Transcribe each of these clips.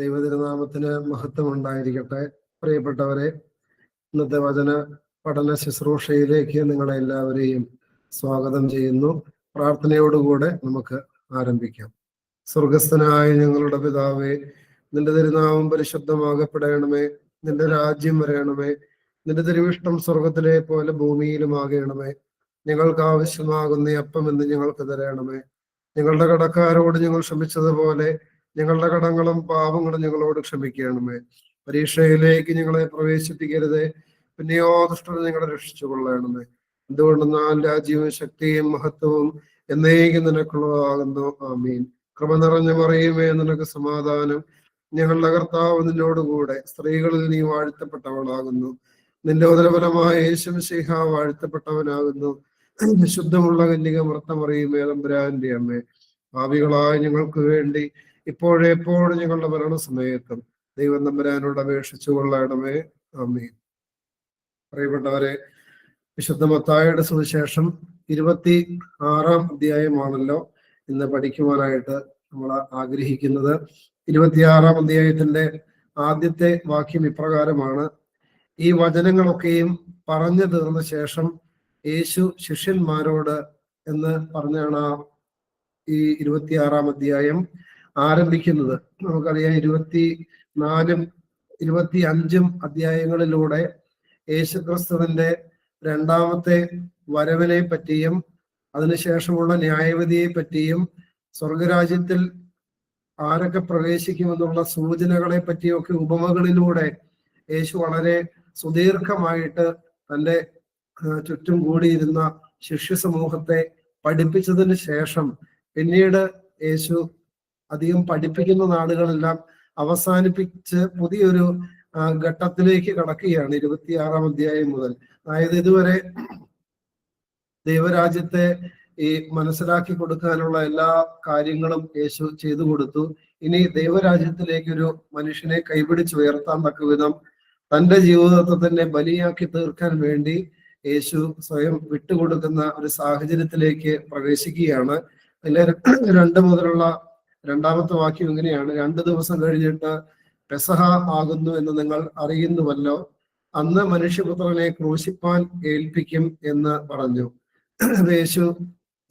ദൈവതിരുനാമത്തിന് മഹത്വം ഉണ്ടായിരിക്കട്ടെ. പ്രിയപ്പെട്ടവരെ, ഇന്നത്തെ വചന പഠന ശുശ്രൂഷയിലേക്ക് നിങ്ങളെ എല്ലാവരെയും സ്വാഗതം ചെയ്യുന്നു. പ്രാർത്ഥനയോടുകൂടെ നമുക്ക് ആരംഭിക്കാം. സ്വർഗസ്ഥനായ ഞങ്ങളുടെ പിതാവേ, നിന്റെ തിരുനാമം പരിശുദ്ധമാകപ്പെടണമേ. നിന്റെ രാജ്യം വരയണമേ. നിന്റെ തിരുവിഷ്ടം സ്വർഗത്തിലെ പോലെ ഭൂമിയിലുമാകണമേ. ഞങ്ങൾക്ക് ആവശ്യമാകുന്ന അപ്പം എന്ന് ഞങ്ങൾക്ക് തരണമേ. ഞങ്ങളുടെ കടക്കാരോട് ഞങ്ങൾ ക്ഷമിച്ചതുപോലെ ഞങ്ങളുടെ കടങ്ങളും പാപങ്ങളും ഞങ്ങളോട് ക്ഷമിക്കണമേ. പരീക്ഷയിലേക്ക് ഞങ്ങളെ പ്രവേശിപ്പിക്കരുതേ, പിന്നെയോ ദുഷ്ടനെ ഞങ്ങളെ രക്ഷിച്ചു കൊള്ളണമേ. എന്തുകൊണ്ടെന്നാൽ രാജ്യവും ശക്തിയും മഹത്വവും എന്നേക്കും നിനക്കുള്ളതാകുന്നു. ആമീൻ. കൃപ നിറഞ്ഞ മറിയുമേ, നിനക്ക് സമാധാനം. ഞങ്ങളുടെ കർത്താവ് നിന്നോടുകൂടെ സ്ത്രീകളിൽ നീ വാഴ്ത്തപ്പെട്ടവളാകുന്നു. നിന്റെ ഉദരഫലമായ യേശുമിശിഹ വാഴ്ത്തപ്പെട്ടവനാകുന്നു. ശുദ്ധമുള്ള കന്യക മറിയുമേ, തമ്പുരാന്റെ അമ്മേ, പാപികളായ ഞങ്ങൾക്ക് വേണ്ടി ഇപ്പോഴെപ്പോഴും ഞങ്ങളുടെ മരണസമയത്തും ദൈവം തമ്പുരാനോട് അപേക്ഷിച്ചു കൊള്ളണമേ. ആമീൻ. പ്രിയപ്പെട്ടവരെ, വിശുദ്ധ മത്തായിയുടെ സുവിശേഷം 26 അധ്യായമാണല്ലോ ഇന്ന് പഠിക്കുവാനായിട്ട് നമ്മൾ ആഗ്രഹിക്കുന്നത്. 26 അധ്യായത്തിന്റെ ആദ്യത്തെ വാക്യം ഇപ്രകാരമാണ്: ഈ വചനങ്ങളൊക്കെയും പറഞ്ഞു തീർന്ന ശേഷം യേശു ശിഷ്യന്മാരോട് എന്ന് പറഞ്ഞാണ് ഈ 26 അധ്യായം ആരംഭിക്കുന്നത്. നമുക്കറിയാം, 24, 25 അധ്യായങ്ങളിലൂടെ യേശുക്രിസ്തുവിന്റെ രണ്ടാമത്തെ വരവിനെ പറ്റിയും അതിനുശേഷമുള്ള ന്യായവിധിയെ പറ്റിയും സ്വർഗരാജ്യത്തിൽ ആരൊക്കെ പ്രവേശിക്കുമെന്നുള്ള സൂചനകളെ പറ്റിയൊക്കെ ഉപമകളിലൂടെ യേശു വളരെ സുദീർഘമായിട്ട് തൻ്റെ ചുറ്റും കൂടിയിരുന്ന ശിഷ്യ സമൂഹത്തെ പഠിപ്പിച്ചതിന് ശേഷം പിന്നീട് യേശു അധികം പഠിപ്പിക്കുന്ന നാളുകളെല്ലാം അവസാനിപ്പിച്ച് പുതിയൊരു ഘട്ടത്തിലേക്ക് കടക്കുകയാണ് 26 അധ്യായം മുതൽ. അതായത് ഇതുവരെ ദൈവരാജ്യത്തെ ഈ മനസ്സിലാക്കി കൊടുക്കാനുള്ള എല്ലാ കാര്യങ്ങളും യേശു ചെയ്തു കൊടുത്തു. ഇനി ദൈവരാജ്യത്തിലേക്കൊരു മനുഷ്യനെ കൈപിടിച്ച് ഉയർത്താൻ തക്ക വിധം തൻ്റെ ജീവിതത്തെ തന്നെ ബലിയാക്കി തീർക്കാൻ വേണ്ടി യേശു സ്വയം വിട്ടുകൊടുക്കുന്ന ഒരു സാഹചര്യത്തിലേക്ക് പ്രവേശിക്കുകയാണ്. അതിലെ 2 മുതലുള്ള രണ്ടാമത്തെ വാക്യം ഇങ്ങനെയാണ്: 2 ദിവസം കഴിഞ്ഞിട്ട് പെസഹ ആകുന്നു എന്ന് നിങ്ങൾ അറിയുന്നുവല്ലോ. അന്ന് മനുഷ്യപുത്രനെ ക്രൂശിപ്പാൻ ഏൽപ്പിക്കും എന്ന് പറഞ്ഞു. യേശു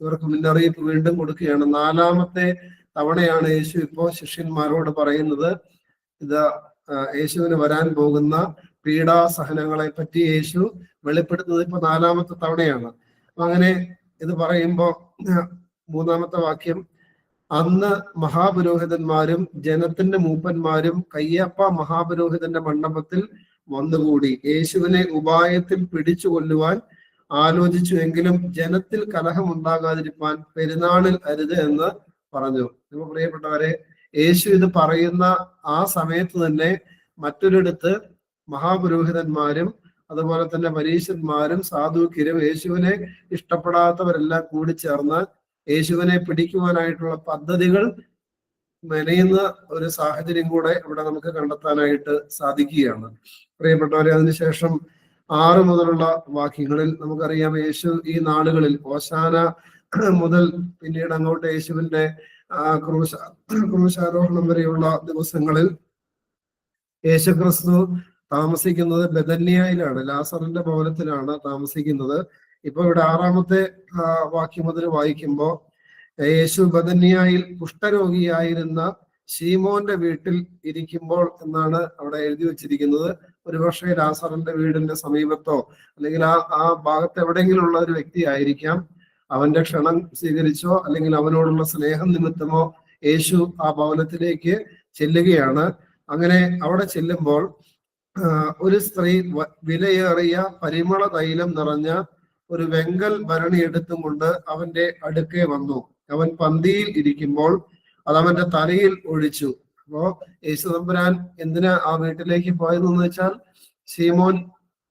ഇവർക്ക് മുന്നറിയിപ്പ് വീണ്ടും കൊടുക്കുകയാണ്. 4ാമത്തെ തവണയാണ് യേശു ഇപ്പോ ശിഷ്യന്മാരോട് പറയുന്നത്. ഇത് യേശുവിന് വരാൻ പോകുന്ന പീഡാസഹനങ്ങളെ പറ്റി യേശു വെളിപ്പെടുത്തുന്നത് ഇപ്പൊ 4ാമത്തെ തവണയാണ്. അങ്ങനെ ഇത് പറയുമ്പോ 3ാമത്തെ വാക്യം: അന്ന് മഹാപുരോഹിതന്മാരും ജനത്തിന്റെ മൂപ്പന്മാരും കയ്യപ്പ മഹാപുരോഹിതന്റെ മണ്ഡപത്തിൽ വന്നുകൂടി യേശുവിനെ ഉപായത്തിൽ പിടിച്ചു കൊല്ലുവാൻ ആലോചിച്ചു. എങ്കിലും ജനത്തിൽ കലഹം ഉണ്ടാകാതിരിക്കാൻ പെരുന്നാളിൽ അരുത് എന്ന് പറഞ്ഞു. നിങ്ങൾ പ്രിയപ്പെട്ടവരെ, യേശു ഇത് പറയുന്ന ആ സമയത്ത് തന്നെ മറ്റൊരിടത്ത് മഹാപുരോഹിതന്മാരും അതുപോലെ തന്നെ പരീശന്മാരും സാധുക്യരും യേശുവിനെ ഇഷ്ടപ്പെടാത്തവരെല്ലാം കൂടി ചേർന്ന് യേശുവിനെ പിടിക്കുവാനായിട്ടുള്ള പദ്ധതികൾ മെനയുന്ന ഒരു സാഹചര്യം കൂടെ ഇവിടെ നമുക്ക് കണ്ടെത്താനായിട്ട് സാധിക്കുകയാണ്. പ്രിയപ്പെട്ടവരെ, അതിനുശേഷം 6 മുതലുള്ള വാക്യങ്ങളിൽ നമുക്കറിയാം, യേശു ഈ നാളുകളിൽ ഓശാന മുതൽ പിന്നീട് അങ്ങോട്ട് യേശുവിന്റെ ക്രൂശാരോഹണം വരെയുള്ള ദിവസങ്ങളിൽ യേശുക്രിസ്തു താമസിക്കുന്നത് ബെഥന്യയിലാണ്, ലാസറിന്റെ ഭവനത്തിലാണ് താമസിക്കുന്നത്. ഇപ്പൊ ഇവിടെ 6ാമത്തെ വാക്യം മുതൽ വായിക്കുമ്പോ യേശു ബെഥന്യയിൽ കുഷ്ഠരോഗിയായിരുന്ന ശീമോന്റെ വീട്ടിൽ ഇരിക്കുമ്പോൾ എന്നാണ് അവിടെ എഴുതി വെച്ചിരിക്കുന്നത്. ഒരുപക്ഷെ ലാസറിന്റെ വീടിന്റെ സമീപത്തോ അല്ലെങ്കിൽ ആ ഭാഗത്ത് എവിടെയെങ്കിലും ഉള്ള ഒരു വ്യക്തി ആയിരിക്കാം. അവന്റെ ക്ഷണം സ്വീകരിച്ചോ അല്ലെങ്കിൽ അവനോടുള്ള സ്നേഹം നിമിത്തമോ യേശു ആ ഭവനത്തിലേക്ക് ചെല്ലുകയാണ്. അങ്ങനെ അവിടെ ചെല്ലുമ്പോൾ ഒരു സ്ത്രീ വിലയേറിയ പരിമള തൈലം നിറഞ്ഞ ഒരു വെങ്കൽ ഭരണി എടുത്തും കൊണ്ട് അവന്റെ അടുക്കെ വന്നു. അവൻ പന്തിയിൽ ഇരിക്കുമ്പോൾ അത് അവന്റെ തലയിൽ ഒഴിച്ചു. അപ്പോ യേശു തമ്പുരാൻ എന്തിനാ ആ വീട്ടിലേക്ക് പോയതെന്ന് വെച്ചാൽ, ശീമോൻ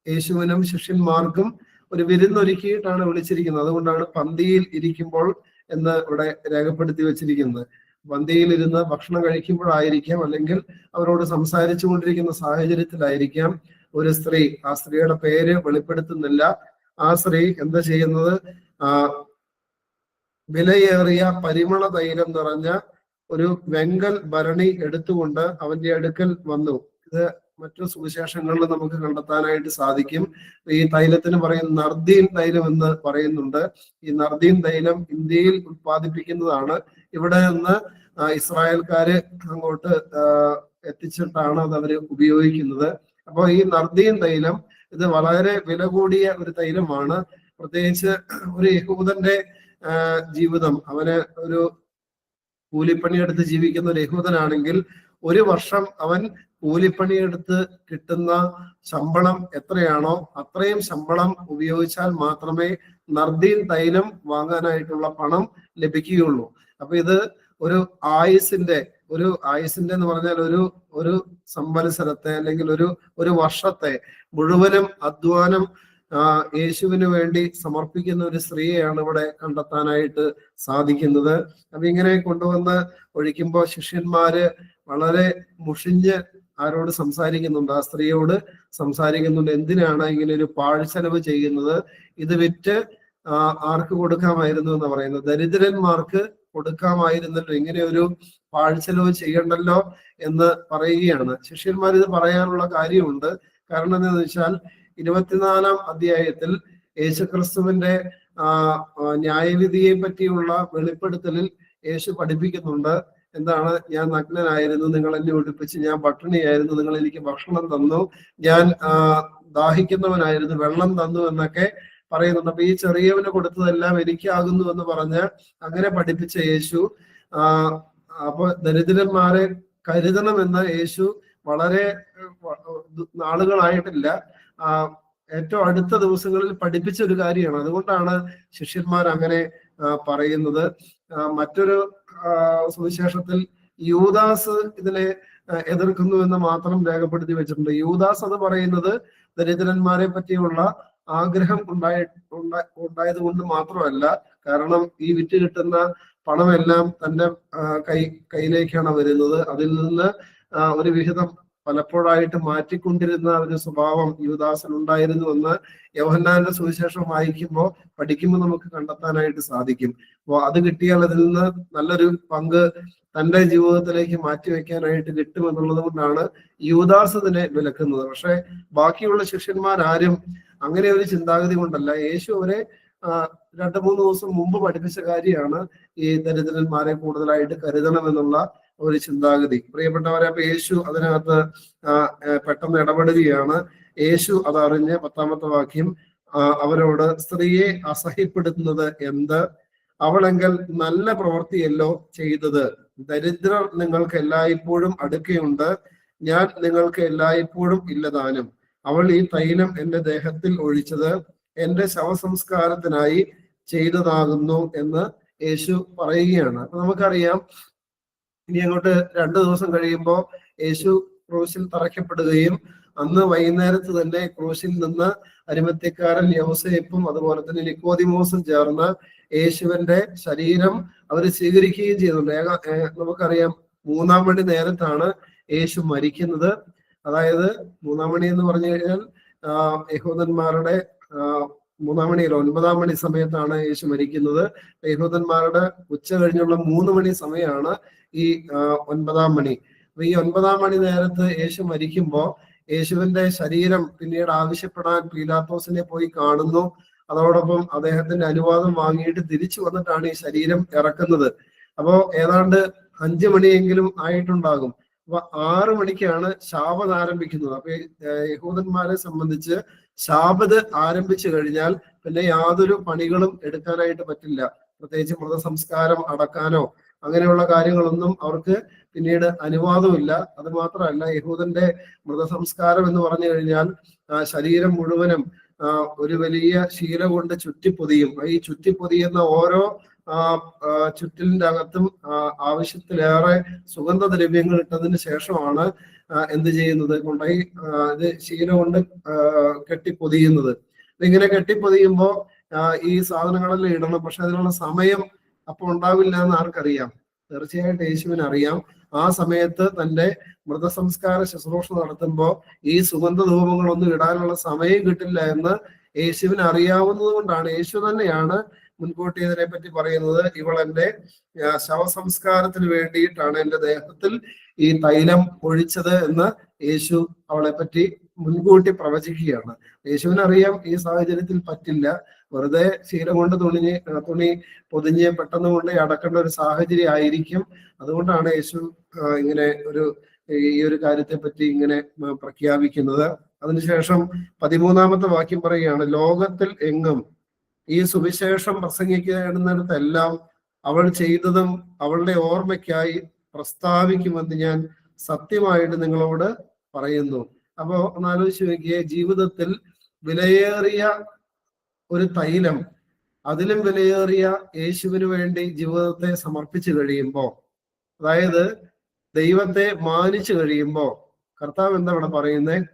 യേശുവിനും ശിഷ്യന്മാർക്കും ഒരു വിരുന്നൊരുക്കിയിട്ടാണ് വിളിച്ചിരിക്കുന്നത്. അതുകൊണ്ടാണ് പന്തിയിൽ ഇരിക്കുമ്പോൾ എന്ന് ഇവിടെ രേഖപ്പെടുത്തി വെച്ചിരിക്കുന്നത്. പന്തിയിൽ ഇരുന്ന് ഭക്ഷണം കഴിക്കുമ്പോഴായിരിക്കാം, അല്ലെങ്കിൽ അവരോട് സംസാരിച്ചു കൊണ്ടിരിക്കുന്ന സാഹചര്യത്തിലായിരിക്കാം ഒരു സ്ത്രീ, ആ സ്ത്രീയുടെ പേര് വെളിപ്പെടുത്തുന്നില്ല, ആ സ്ത്രീ എന്താ ചെയ്യുന്നത്? വിലയേറിയ പരിമള തൈലം നിറഞ്ഞ ഒരു വെങ്കൽ ഭരണി എടുത്തുകൊണ്ട് അവന്റെ അടുക്കൽ വന്നു. ഇത് മറ്റു സുവിശേഷങ്ങളിൽ നമുക്ക് കണ്ടെത്താനായിട്ട് സാധിക്കും. ഈ തൈലത്തിന് പറയുന്ന നർദീൻ തൈലം എന്ന് പറയുന്നുണ്ട്. ഈ നർദീൻ തൈലം ഇന്ത്യയിൽ ഉത്പാദിപ്പിക്കുന്നതാണ്. ഇവിടെ നിന്ന് ഇസ്രായേൽക്കാര് അങ്ങോട്ട് എത്തിച്ചിട്ടാണ് അത് അവര് ഉപയോഗിക്കുന്നത്. അപ്പോൾ ഈ നർദീൻ തൈലം ഇത് വളരെ വില കൂടിയ ഒരു തൈലമാണ്. പ്രത്യേകിച്ച് ഒരു യഹൂദന്റെ ജീവിതം, അവന് ഒരു കൂലിപ്പണിയെടുത്ത് ജീവിക്കുന്ന ഒരു യഹൂദനാണെങ്കിൽ ഒരു വർഷം അവൻ കൂലിപ്പണിയെടുത്ത് കിട്ടുന്ന ശമ്പളം എത്രയാണോ അത്രയും ശമ്പളം ഉപയോഗിച്ചാൽ മാത്രമേ നർദീൻ തൈലം വാങ്ങാനായിട്ടുള്ള പണം ലഭിക്കുകയുള്ളൂ. അപ്പൊ ഇത് ഒരു ആയുസിന്റെ എന്ന് പറഞ്ഞാൽ ഒരു സംവത്സരത്തെ അല്ലെങ്കിൽ ഒരു വർഷത്തെ മുഴുവനും അധ്വാനം യേശുവിന് വേണ്ടി സമർപ്പിക്കുന്ന ഒരു സ്ത്രീയെയാണ് ഇവിടെ കണ്ടെത്താനായിട്ട് സാധിക്കുന്നത്. അപ്പൊ ഇങ്ങനെ കൊണ്ടുവന്ന് ഒഴിക്കുമ്പോൾ ശിഷ്യന്മാര് വളരെ മുഷിഞ്ഞ് ആരോട് സംസാരിക്കുന്നുണ്ട്? ആ സ്ത്രീയോട് സംസാരിക്കുന്നുണ്ട്. എന്തിനാണ് ഇങ്ങനെ ഒരു പാഴ്ചെലവ് ചെയ്യുന്നത്? ഇത് വിറ്റ് ആർക്ക് കൊടുക്കാമായിരുന്നു എന്ന് പറയുന്നത്? ദരിദ്രന്മാർക്ക് കൊടുക്കാമായിരുന്നല്ലോ, ഇങ്ങനെ ഒരു പാഴ്ചെലവ് ചെയ്യണ്ടല്ലോ എന്ന് പറയുകയാണ്. ശിഷ്യന്മാർ ഇത് പറയാനുള്ള കാര്യമുണ്ട്. കാരണം എന്താണെന്ന് വെച്ചാൽ 24-ാം അധ്യായത്തിൽ യേശുക്രിസ്തുവിന്റെ ന്യായവിധിയെ പറ്റിയുള്ള വെളിപ്പെടുത്തലിൽ യേശു പഠിപ്പിക്കുന്നുണ്ട്. എന്താണ്? ഞാൻ നഗ്നനായിരുന്നു, നിങ്ങൾ എന്നെ ഉടുപ്പിച്ച്, ഞാൻ പട്ടിണിയായിരുന്നു, നിങ്ങൾ എനിക്ക് ഭക്ഷണം തന്നു, ഞാൻ ദാഹിക്കുന്നവനായിരുന്നു, വെള്ളം തന്നു എന്നൊക്കെ പറയുന്നുണ്ട്. അപ്പൊ ഈ ചെറിയവന് കൊടുത്തതെല്ലാം എനിക്കാകുന്നു എന്ന് പറഞ്ഞ് അങ്ങനെ പഠിപ്പിച്ച യേശു അപ്പൊ ദരിദ്രന്മാരെ കരുതണമെന്ന് യേശു വളരെ നാളുകളായിട്ടില്ല, ഏറ്റവും അടുത്ത ദിവസങ്ങളിൽ പഠിപ്പിച്ച ഒരു കാര്യമാണ്. അതുകൊണ്ടാണ് ശിഷ്യന്മാർ അങ്ങനെ പറയുന്നത്. മറ്റൊരു സുവിശേഷത്തിൽ യൂദാസ് ഇതിനെ എതിർക്കുന്നു എന്ന് മാത്രം രേഖപ്പെടുത്തി വെച്ചിട്ടുണ്ട്. യൂദാസ് അത് പറയുന്നത് ദരിദ്രന്മാരെ പറ്റിയുള്ള ആഗ്രഹം ഉണ്ടായത് കൊണ്ട് മാത്രമല്ല, കാരണം ഈ വിറ്റ് കിട്ടുന്ന പണമെല്ലാം തന്റെ കയ്യിലേക്കാണ് വരുന്നത്. അതിൽ നിന്ന് ഒരു വിഹിതം പലപ്പോഴായിട്ട് മാറ്റിക്കൊണ്ടിരുന്ന ഒരു സ്വഭാവം യൂദാസിനുണ്ടായിരുന്നു എന്ന് യോഹന്നാന്റെ സുവിശേഷം പഠിക്കുമ്പോൾ നമുക്ക് കണ്ടെത്താനായിട്ട് സാധിക്കും. അപ്പോൾ അത് കിട്ടിയാൽ അതിൽ നിന്ന് നല്ലൊരു പങ്ക് തന്റെ ജീവിതത്തിലേക്ക് മാറ്റിവെക്കാനായിട്ട് കിട്ടുമെന്നുള്ളത് കൊണ്ടാണ് യൂദാസ് ഇതിനെ വിലക്കുന്നത്. പക്ഷെ ബാക്കിയുള്ള ശിഷ്യന്മാരാരും അങ്ങനെ ഒരു ചിന്താഗതി കൊണ്ടല്ല. യേശു അവരെ 2-3 ദിവസം മുമ്പ് പഠിപ്പിച്ച കാര്യമാണ് ഈ ദരിദ്രന്മാരെ കൂടുതലായിട്ട് കരുതണമെന്നുള്ള ഒരു ചിന്താഗതി. പ്രിയപ്പെട്ടവരെ, അപ്പൊ യേശു അതിനകത്ത് പെട്ടെന്ന് ഇടപെടുകയാണ്. യേശു അതറിഞ്ഞ് 10-ാമത്തെ വാക്യം അവരോട്, സ്ത്രീയെ അസഹ്യപ്പെടുത്തുന്നത് എന്ത്? അവളെങ്കിൽ നല്ല പ്രവൃത്തിയല്ലോ ചെയ്തത്. ദരിദ്രർ നിങ്ങൾക്ക് എല്ലായ്പ്പോഴും അടുക്കെയുണ്ട്, ഞാൻ നിങ്ങൾക്ക് എല്ലായ്പ്പോഴും ഇല്ലതാനും. അവൾ ഈ തൈലം എന്റെ ദേഹത്തിൽ ഒഴിച്ചത് എന്റെ ശവസംസ്കാരത്തിനായി ചെയ്തതാകുന്നു എന്ന് യേശു പറയുകയാണ്. അപ്പൊ നമുക്കറിയാം, ഇനി അങ്ങോട്ട് 2 ദിവസം കഴിയുമ്പോൾ യേശു ക്രൂശിൽ തറയ്ക്കപ്പെടുകയും അന്ന് വൈകുന്നേരത്ത് തന്നെ ക്രൂശിൽ നിന്ന് അരിമത്യക്കാരൻ യൗസേപ്പും അതുപോലെ തന്നെ നിക്കോദിമോസും ചേർന്ന് യേശുവിന്റെ ശരീരം അവർ സ്വീകരിക്കുകയും ചെയ്യുന്നുണ്ട്. നമുക്കറിയാം 3-ാം മണി നേരത്താണ് യേശു മരിക്കുന്നത്. അതായത് 3-ാം മണി എന്ന് പറഞ്ഞു കഴിഞ്ഞാൽ യഹൂദന്മാരുടെ 3-ാം മണിയിൽ 9-ാം മണി സമയത്താണ് യേശു മരിക്കുന്നത്. യഹൂദന്മാരുടെ ഉച്ച കഴിഞ്ഞുള്ള 3 മണി സമയമാണ് ഈ 9-ാം മണി. അപ്പൊ ഈ 9-ാം മണി നേരത്ത് യേശു മരിക്കുമ്പോൾ യേശുവിന്റെ ശരീരം പിന്നീട് ആവശ്യപ്പെടാൻ പീലാത്തോസിനെ പോയി കാണുന്നു. അതോടൊപ്പം അദ്ദേഹത്തിന്റെ അനുവാദം വാങ്ങിയിട്ട് തിരിച്ചു വന്നിട്ടാണ് ഈ ശരീരം ഇറക്കുന്നത്. അപ്പോ ഏതാണ്ട് 5 മണിയെങ്കിലും ആയിട്ടുണ്ടാകും. അപ്പൊ 6 മണിക്കാണ് ശാബത്ത് ആരംഭിക്കുന്നത്. അപ്പൊ യഹൂദന്മാരെ സംബന്ധിച്ച് ശാബത്ത് ആരംഭിച്ചു കഴിഞ്ഞാൽ പിന്നെ യാതൊരു പണികളും എടുക്കാനായിട്ട് പറ്റില്ല. പ്രത്യേകിച്ച് മൃതസംസ്കാരം അടക്കാനോ അങ്ങനെയുള്ള കാര്യങ്ങളൊന്നും അവർക്ക് പിന്നീട് അനുവാദമില്ല. അത് മാത്രമല്ല, യഹൂദന്റെ മൃതസംസ്കാരം എന്ന് പറഞ്ഞു കഴിഞ്ഞാൽ ശരീരം മുഴുവനും ഒരു വലിയ ശീല കൊണ്ട് ചുറ്റിപ്പൊതിയും. ഈ ചുറ്റിപ്പൊതിയുന്ന ഓരോ ചുറ്റിലിന്റെ അകത്തും ആവശ്യത്തിലേറെ സുഗന്ധദ്രവ്യങ്ങൾ ഇട്ടതിന് ശേഷമാണ് എന്ത് ചെയ്യുന്നത്, കൊണ്ടുപോയി ഇത് ശീല കൊണ്ട് കെട്ടിപ്പൊതിയുന്നത്. ഇങ്ങനെ കെട്ടിപ്പൊതിയുമ്പോ ഈ സാധനങ്ങളെല്ലാം ഇടണം. പക്ഷെ അതിനുള്ള സമയം അപ്പൊ ഉണ്ടാവില്ല എന്ന് ആർക്കറിയാം? തീർച്ചയായിട്ടും യേശുവിന് അറിയാം. ആ സമയത്ത് തന്റെ മൃതസംസ്കാര ശുശ്രൂഷ നടത്തുമ്പോ ഈ സുഗന്ധ ധൂപങ്ങളൊന്നും ഇടാനുള്ള സമയം കിട്ടില്ല എന്ന് യേശുവിന് അറിയാവുന്നത് കൊണ്ടാണ് യേശു തന്നെയാണ് മുൻകൂട്ടി ഇതിനെ പറ്റി പറയുന്നത്, ഇവൾ എന്റെ ശവസംസ്കാരത്തിന് വേണ്ടിയിട്ടാണ് എന്റെ ദേഹത്തിൽ ഈ തൈലം ഒഴിച്ചത് എന്ന് യേശു അവളെ പറ്റി മുൻകൂട്ടി പ്രവചിക്കുകയാണ്. യേശുവിനറിയാം ഈ സാഹചര്യത്തിൽ പറ്റില്ല, വെറുതെ ശീലം കൊണ്ട് തുണി പൊതിഞ്ഞ് പെട്ടെന്ന് കൊണ്ട് അടക്കേണ്ട ഒരു സാഹചര്യം ആയിരിക്കും. അതുകൊണ്ടാണ് യേശു ഇങ്ങനെ ഈ ഒരു കാര്യത്തെ പറ്റി ഇങ്ങനെ പ്രഖ്യാപിക്കുന്നത്. അതിനുശേഷം 13-ാമത്തെ വാക്യം പറയുകയാണ്, ലോകത്തിൽ എങ്ങും ഈ സുവിശേഷം പ്രസംഗിക്കുന്നിടത്തെല്ലാം അവൾ ചെയ്തതും അവളുടെ ഓർമ്മയ്ക്കായി പ്രസ്താവിക്കുമെന്ന് ഞാൻ സത്യമായിട്ട് നിങ്ങളോട് പറയുന്നു. അപ്പോ ഒന്നാലോചിച്ച് നോക്കിയേ, ജീവിതത്തിൽ വിലയേറിയ ഒരു തൈലം, അതിലും വിലയേറിയ യേശുവിന് വേണ്ടി ജീവിതത്തെ സമർപ്പിച്ചു കഴിയുമ്പോ, അതായത് ദൈവത്തെ മാനിച്ചു കഴിയുമ്പോ, കർത്താവ് എന്താ ഇവിടെ പറയുന്നത്?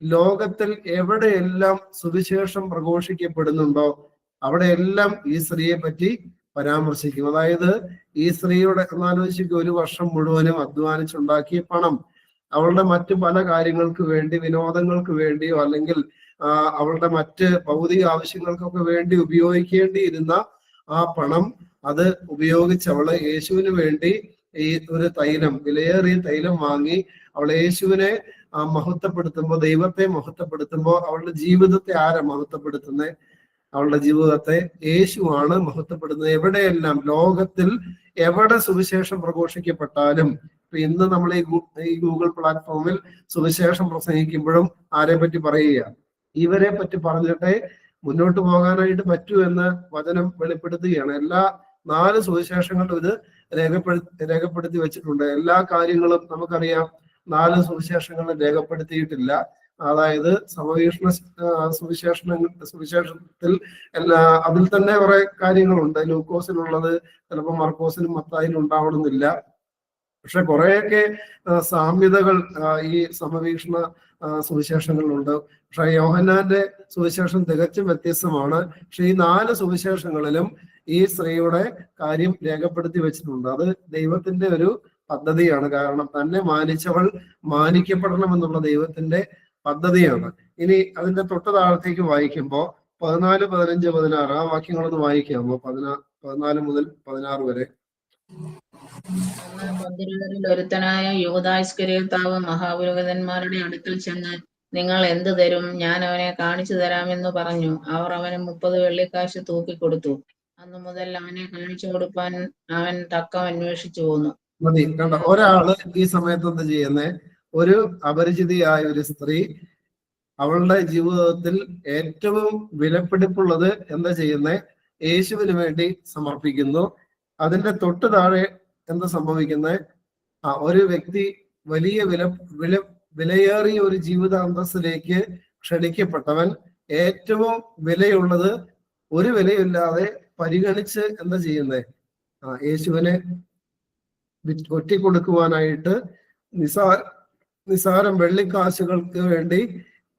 ലോകത്തിൽ എവിടെയെല്ലാം സുവിശേഷം പ്രഘോഷിക്കപ്പെടുന്നുണ്ടോ അവിടെയെല്ലാം ഈ സ്ത്രീയെ പറ്റി പരാമർശിക്കും. അതായത് ഈ സ്ത്രീയുടെ ഒന്നാലോചിക്കുക, ഒരു വർഷം മുഴുവനും അധ്വാനിച്ചുണ്ടാക്കിയ പണം അവളുടെ മറ്റു പല കാര്യങ്ങൾക്ക് വേണ്ടി, വിനോദങ്ങൾക്ക് വേണ്ടിയോ അല്ലെങ്കിൽ അവളുടെ മറ്റ് ഭൗതിക ആവശ്യങ്ങൾക്കൊക്കെ വേണ്ടി ഉപയോഗിക്കേണ്ടിയിരുന്ന ആ പണം, അത് ഉപയോഗിച്ച് അവള് യേശുവിന് വേണ്ടി ഈ ഒരു തൈലം, വിലയേറിയ തൈലം വാങ്ങി അവൾ യേശുവിനെ മഹത്വപ്പെടുത്തുമ്പോ, ദൈവത്തെ മഹത്വപ്പെടുത്തുമ്പോ അവളുടെ ജീവിതത്തെ ആരാ മഹത്വപ്പെടുത്തുന്നത്? അവളുടെ ജീവിതത്തെ യേശുവാണ് മഹത്വപ്പെടുന്നത്. എവിടെയെല്ലാം ലോകത്തിൽ എവിടെ സുവിശേഷം പ്രഘോഷിക്കപ്പെട്ടാലും, ഇന്ന് നമ്മൾ ഈ ഗൂഗിൾ പ്ലാറ്റ്ഫോമിൽ സുവിശേഷം പ്രസംഗിക്കുമ്പോഴും ആരെ പറ്റി പറയുക? ഇവരെ പറ്റി പറഞ്ഞിട്ടേ മുന്നോട്ട് പോകാനായിട്ട് പറ്റൂ എന്ന് വചനം വെളിപ്പെടുത്തുകയാണ്. എല്ലാ 4 സുവിശേഷങ്ങളും ഇത് രേഖപ്പെടുത്തി വെച്ചിട്ടുണ്ട്. എല്ലാ കാര്യങ്ങളും നമുക്കറിയാം, 4 സുവിശേഷങ്ങളും രേഖപ്പെടുത്തിയിട്ടില്ല. അതായത് സുവിശേഷത്തിൽ അതിൽ തന്നെ കുറെ കാര്യങ്ങളുണ്ട്. ലൂക്കോസിലുള്ളത് ചിലപ്പോൾ മർക്കോസിനും മത്തായിലും ഉണ്ടാവണമെന്നില്ല. പക്ഷെ കുറെയൊക്കെ സാമ്യതകൾ ഈ സമവീക്ഷണ സുവിശേഷങ്ങളിലുണ്ട്. പക്ഷെ യോഹന്നാന്റെ സുവിശേഷം തികച്ചും വ്യത്യസ്തമാണ്. പക്ഷെ ഈ 4 സുവിശേഷങ്ങളിലും ഈ സ്ത്രീയുടെ കാര്യം രേഖപ്പെടുത്തി വെച്ചിട്ടുണ്ട്. അത് ദൈവത്തിന്റെ ഒരു പദ്ധതിയാണ്. കാരണം തന്നെ മാനിച്ചവൾ മാനിക്കപ്പെടണം എന്നുള്ള ദൈവത്തിന്റെ പദ്ധതിയാണ്. ഇനി അതിന്റെ തൊട്ട് താഴത്തേക്ക് വായിക്കുമ്പോ 14, 15, 16 ആ വാക്യങ്ങളൊന്ന് വായിക്കാമോ? 14 മുതൽ 16 വരെ. ഒരുത്തനായ യൂദായിസ്കര്യോത്താവ് മഹാപുരോഹിതന്മാരുടെ അടുക്കൽ ചെന്ന്, നിങ്ങൾ എന്ത് തരും? ഞാൻ അവനെ കാണിച്ചു തരാമെന്ന് പറഞ്ഞു. അവർ അവന് 30 വെള്ളിക്കാശ് തൂക്കിക്കൊടുത്തു. അന്നു മുതൽ അവനെ കാണിച്ചു കൊടുപ്പാൻ അവൻ തക്കം അന്വേഷിച്ചു പോന്നു. മതി, കണ്ട. ഒരാള് ഈ സമയത്ത് എന്താ ചെയ്യുന്നേ? ഒരു അപരിചിതയായ ഒരു സ്ത്രീ അവളുടെ ജീവിതത്തിൽ ഏറ്റവും വിലപിടിപ്പുള്ളത് എന്താ ചെയ്യുന്നേ? യേശുവിന് വേണ്ടി സമർപ്പിക്കുന്നു. അതിന്റെ തൊട്ട് താഴെ എന്താ സംഭവിക്കുന്നത്? ഒരു വ്യക്തി വലിയ വിലയേറിയ ഒരു ജീവിത അന്തസ്സിലേക്ക് ക്ഷണിക്കപ്പെട്ടവൻ ഏറ്റവും വിലയുള്ളത് ഒരു വിലയില്ലാതെ പരിഗണിച്ച് എന്താ ചെയ്യുന്നേ? യേശുവിനെ ഒറ്റിക്കൊടുക്കുവാനായിട്ട് നിസാരം വെള്ളിക്കാശുകൾക്ക് വേണ്ടി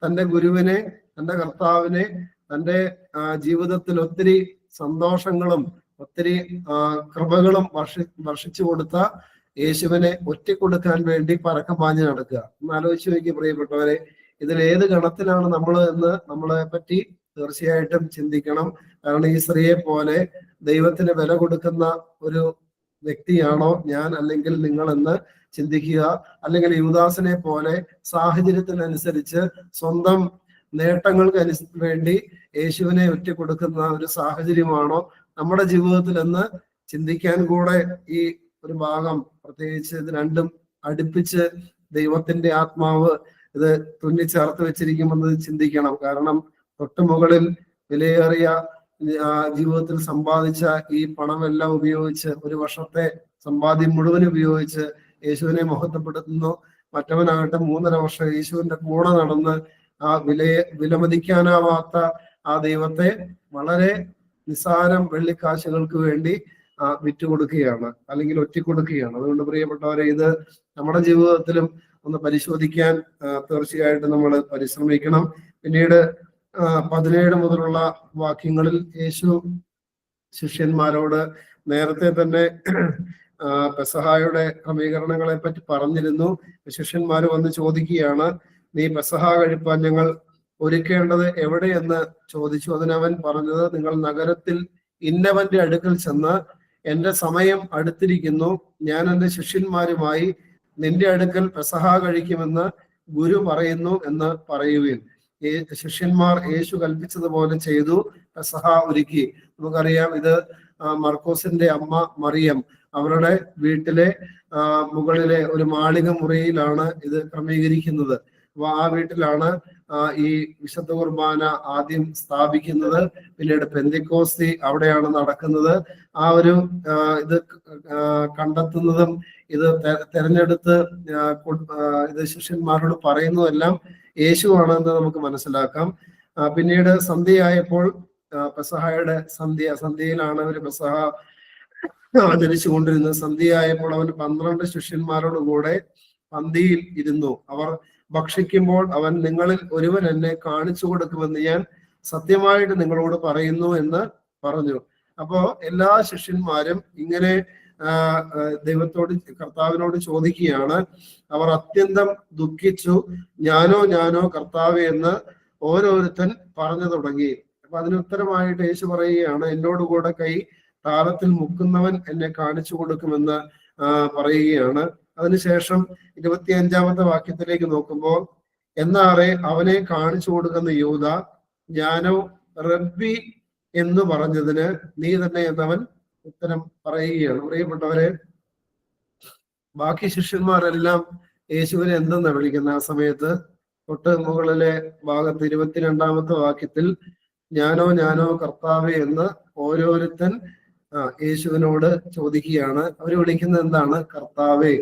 തന്റെ ഗുരുവിനെ, തന്റെ കർത്താവിനെ, തന്റെ ജീവിതത്തിൽ ഒത്തിരി സന്തോഷങ്ങളും ഒത്തിരി കൃപകളും വർഷിച്ചു കൊടുത്ത യേശുവിനെ ഒറ്റിക്കൊടുക്കാൻ വേണ്ടി പരക്കം പാഞ്ഞു നടക്കുക. ഒന്ന് ആലോചിച്ച് നോക്കി പ്രിയപ്പെട്ടവരെ, ഇതിൽ ഏത് ഗണത്തിലാണ് നമ്മൾ എന്ന് നമ്മളെ പറ്റി തീർച്ചയായിട്ടും ചിന്തിക്കണം. കാരണം ഈ സ്ത്രീയെ പോലെ ദൈവത്തിന് വില കൊടുക്കുന്ന ഒരു വ്യക്തിയാണോ ഞാൻ അല്ലെങ്കിൽ നിങ്ങൾ എന്ന് ചിന്തിക്കുക. അല്ലെങ്കിൽ യൂദാസിനെ പോലെ സാഹചര്യത്തിനനുസരിച്ച് സ്വന്തം നേട്ടങ്ങൾക്ക് വേണ്ടി യേശുവിനെ ഒറ്റിക്കൊടുക്കുന്ന ഒരു സാഹചര്യമാണോ നമ്മുടെ ജീവിതത്തിൽ എന്ന് ചിന്തിക്കാൻ കൂടെ ഈ ഒരു ഭാഗം, പ്രത്യേകിച്ച് ഇത് രണ്ടും അടുപ്പിച്ച് ദൈവത്തിന്റെ ആത്മാവ് ഇത് തുന്നിച്ചേർത്ത് വെച്ചിരിക്കുമെന്ന് ചിന്തിക്കണം. കാരണം തൊട്ടു മുകളിൽ വിലയേറിയ ജീവിതത്തിൽ സമ്പാദിച്ച ഈ പണമെല്ലാം ഉപയോഗിച്ച്, ഒരു വർഷത്തെ സമ്പാദ്യം മുഴുവൻ ഉപയോഗിച്ച് യേശുവിനെ മഹത്വപ്പെടുത്തുന്നു. മറ്റവനാകട്ടെ 3.5 വർഷം യേശുവിന്റെ കൂടെ നടന്ന് ആ വിലമതിക്കാനാവാത്ത ആ ദൈവത്തെ വളരെ നിസ്സാരം വെള്ളിക്കാശുകൾക്ക് വേണ്ടി വിറ്റുകൊടുക്കുകയാണ്, അല്ലെങ്കിൽ ഒറ്റിക്കൊടുക്കുകയാണ്. അതുകൊണ്ട് പ്രിയപ്പെട്ടവരെ, ഇത് നമ്മുടെ ജീവിതത്തിലും ഒന്ന് പരിശോധിക്കാൻ തീർച്ചയായിട്ടും നമ്മൾ പരിശ്രമിക്കണം. പിന്നീട് 17 മുതലുള്ള വാക്യങ്ങളിൽ യേശു ശിഷ്യന്മാരോട് നേരത്തെ തന്നെ പെസഹായുടെ ക്രമീകരണങ്ങളെ പറ്റി പറഞ്ഞിരുന്നു. ശിഷ്യന്മാർ വന്ന് ചോദിക്കുകയാണ്, നീ പെസഹ കഴിപ്പാൻ ഞങ്ങൾ ഒരുക്കേണ്ടത് എവിടെയെന്ന് ചോദിച്ചു. അതിനവൻ പറഞ്ഞത്, നിങ്ങൾ നഗരത്തിൽ ഇന്നവന്റെ അടുക്കൽ ചെന്ന് എന്റെ സമയം അടുത്തിരിക്കുന്നു, ഞാൻ എന്റെ ശിഷ്യന്മാരുമായി നിന്റെ അടുക്കൽ പെസഹ കഴിക്കുമെന്ന് ഗുരു പറയുന്നു എന്ന് പറയുവിൻ. ശിഷ്യന്മാർ യേശു കൽപ്പിച്ചതുപോലെ ചെയ്തു, പെസഹ ഒരുക്കി. നമുക്കറിയാം, ഇത് മർക്കോസിന്റെ അമ്മ മറിയം അവരുടെ വീട്ടിലെ മുകളിലെ ഒരു മാളിക മുറിയിലാണ് ഇത് ക്രമീകരിക്കുന്നത്. അപ്പൊ ആ വീട്ടിലാണ് ഈ വിശുദ്ധ കുർബാന ആദ്യം സ്ഥാപിക്കുന്നത്. പിന്നീട് പെന്തിക്കോസ്തി അവിടെയാണ് നടക്കുന്നത്. ആ ഒരു ഇത് കണ്ടെത്തുന്നതും ഇത് തെരഞ്ഞെടുത്ത് ഇത് ശിഷ്യന്മാരോട് പറയുന്നതെല്ലാം യേശുവാണെന്ന് നമുക്ക് മനസ്സിലാക്കാം. പിന്നീട് സന്ധ്യയായപ്പോൾ പെസഹയുടെ സന്ധ്യയിലാണ് അവർ പെസഹ ആചരിച്ചു കൊണ്ടിരുന്നത്. സന്ധ്യയായപ്പോൾ അവൻ 12 ശിഷ്യന്മാരോട് കൂടെ പന്തിയിൽ ഇരുന്നു. അവർ ഭക്ഷിക്കുമ്പോൾ അവൻ, നിങ്ങളിൽ ഒരുവൻ എന്നെ കാണിച്ചു കൊടുക്കുമെന്ന് ഞാൻ സത്യമായിട്ട് നിങ്ങളോട് പറയുന്നു എന്ന് പറഞ്ഞു. അപ്പോ എല്ലാ ശിഷ്യന്മാരും ഇങ്ങനെ കർത്താവിനോട് ചോദിക്കുകയാണ്. അവർ അത്യന്തം ദുഃഖിച്ചു. ഞാനോ കർത്താവേ എന്ന് ഓരോരുത്തൻ പറഞ്ഞു തുടങ്ങി. അപ്പൊ അതിനുത്തരമായിട്ട് യേശു പറയുകയാണ്, എന്നോടുകൂടെ കൈ താലത്തിൽ മുക്കുന്നവൻ എന്നെ കാണിച്ചു കൊടുക്കുമെന്ന് പറയുകയാണ്. അതിനുശേഷം 25-ാമത്തെ വാക്യത്തിലേക്ക് നോക്കുമ്പോൾ, എന്നാറെ അവനെ കാണിച്ചു കൊടുക്കുന്ന യൂദ, ഞാനോ റബ്ബി എന്ന് പറഞ്ഞതിന് നീ തന്നെ എന്നവൻ ഉത്തരം പറയുകയാണ്. പ്രിയപ്പെട്ടവരെ, ബാക്കി ശിഷ്യന്മാരെല്ലാം യേശുവിനെ എന്തെന്നാണ് വിളിക്കുന്നത്? ആ സമയത്ത് തൊട്ട് മുകളിലെ ഭാഗത്ത് 22-ാമത്തെ വാക്യത്തിൽ ഞാനോ കർത്താവേ എന്ന് ഓരോരുത്തൻ യേശുവിനോട് ചോദിക്കുകയാണ്. അവർ വിളിക്കുന്നത് എന്താണ്? കർത്താവേ,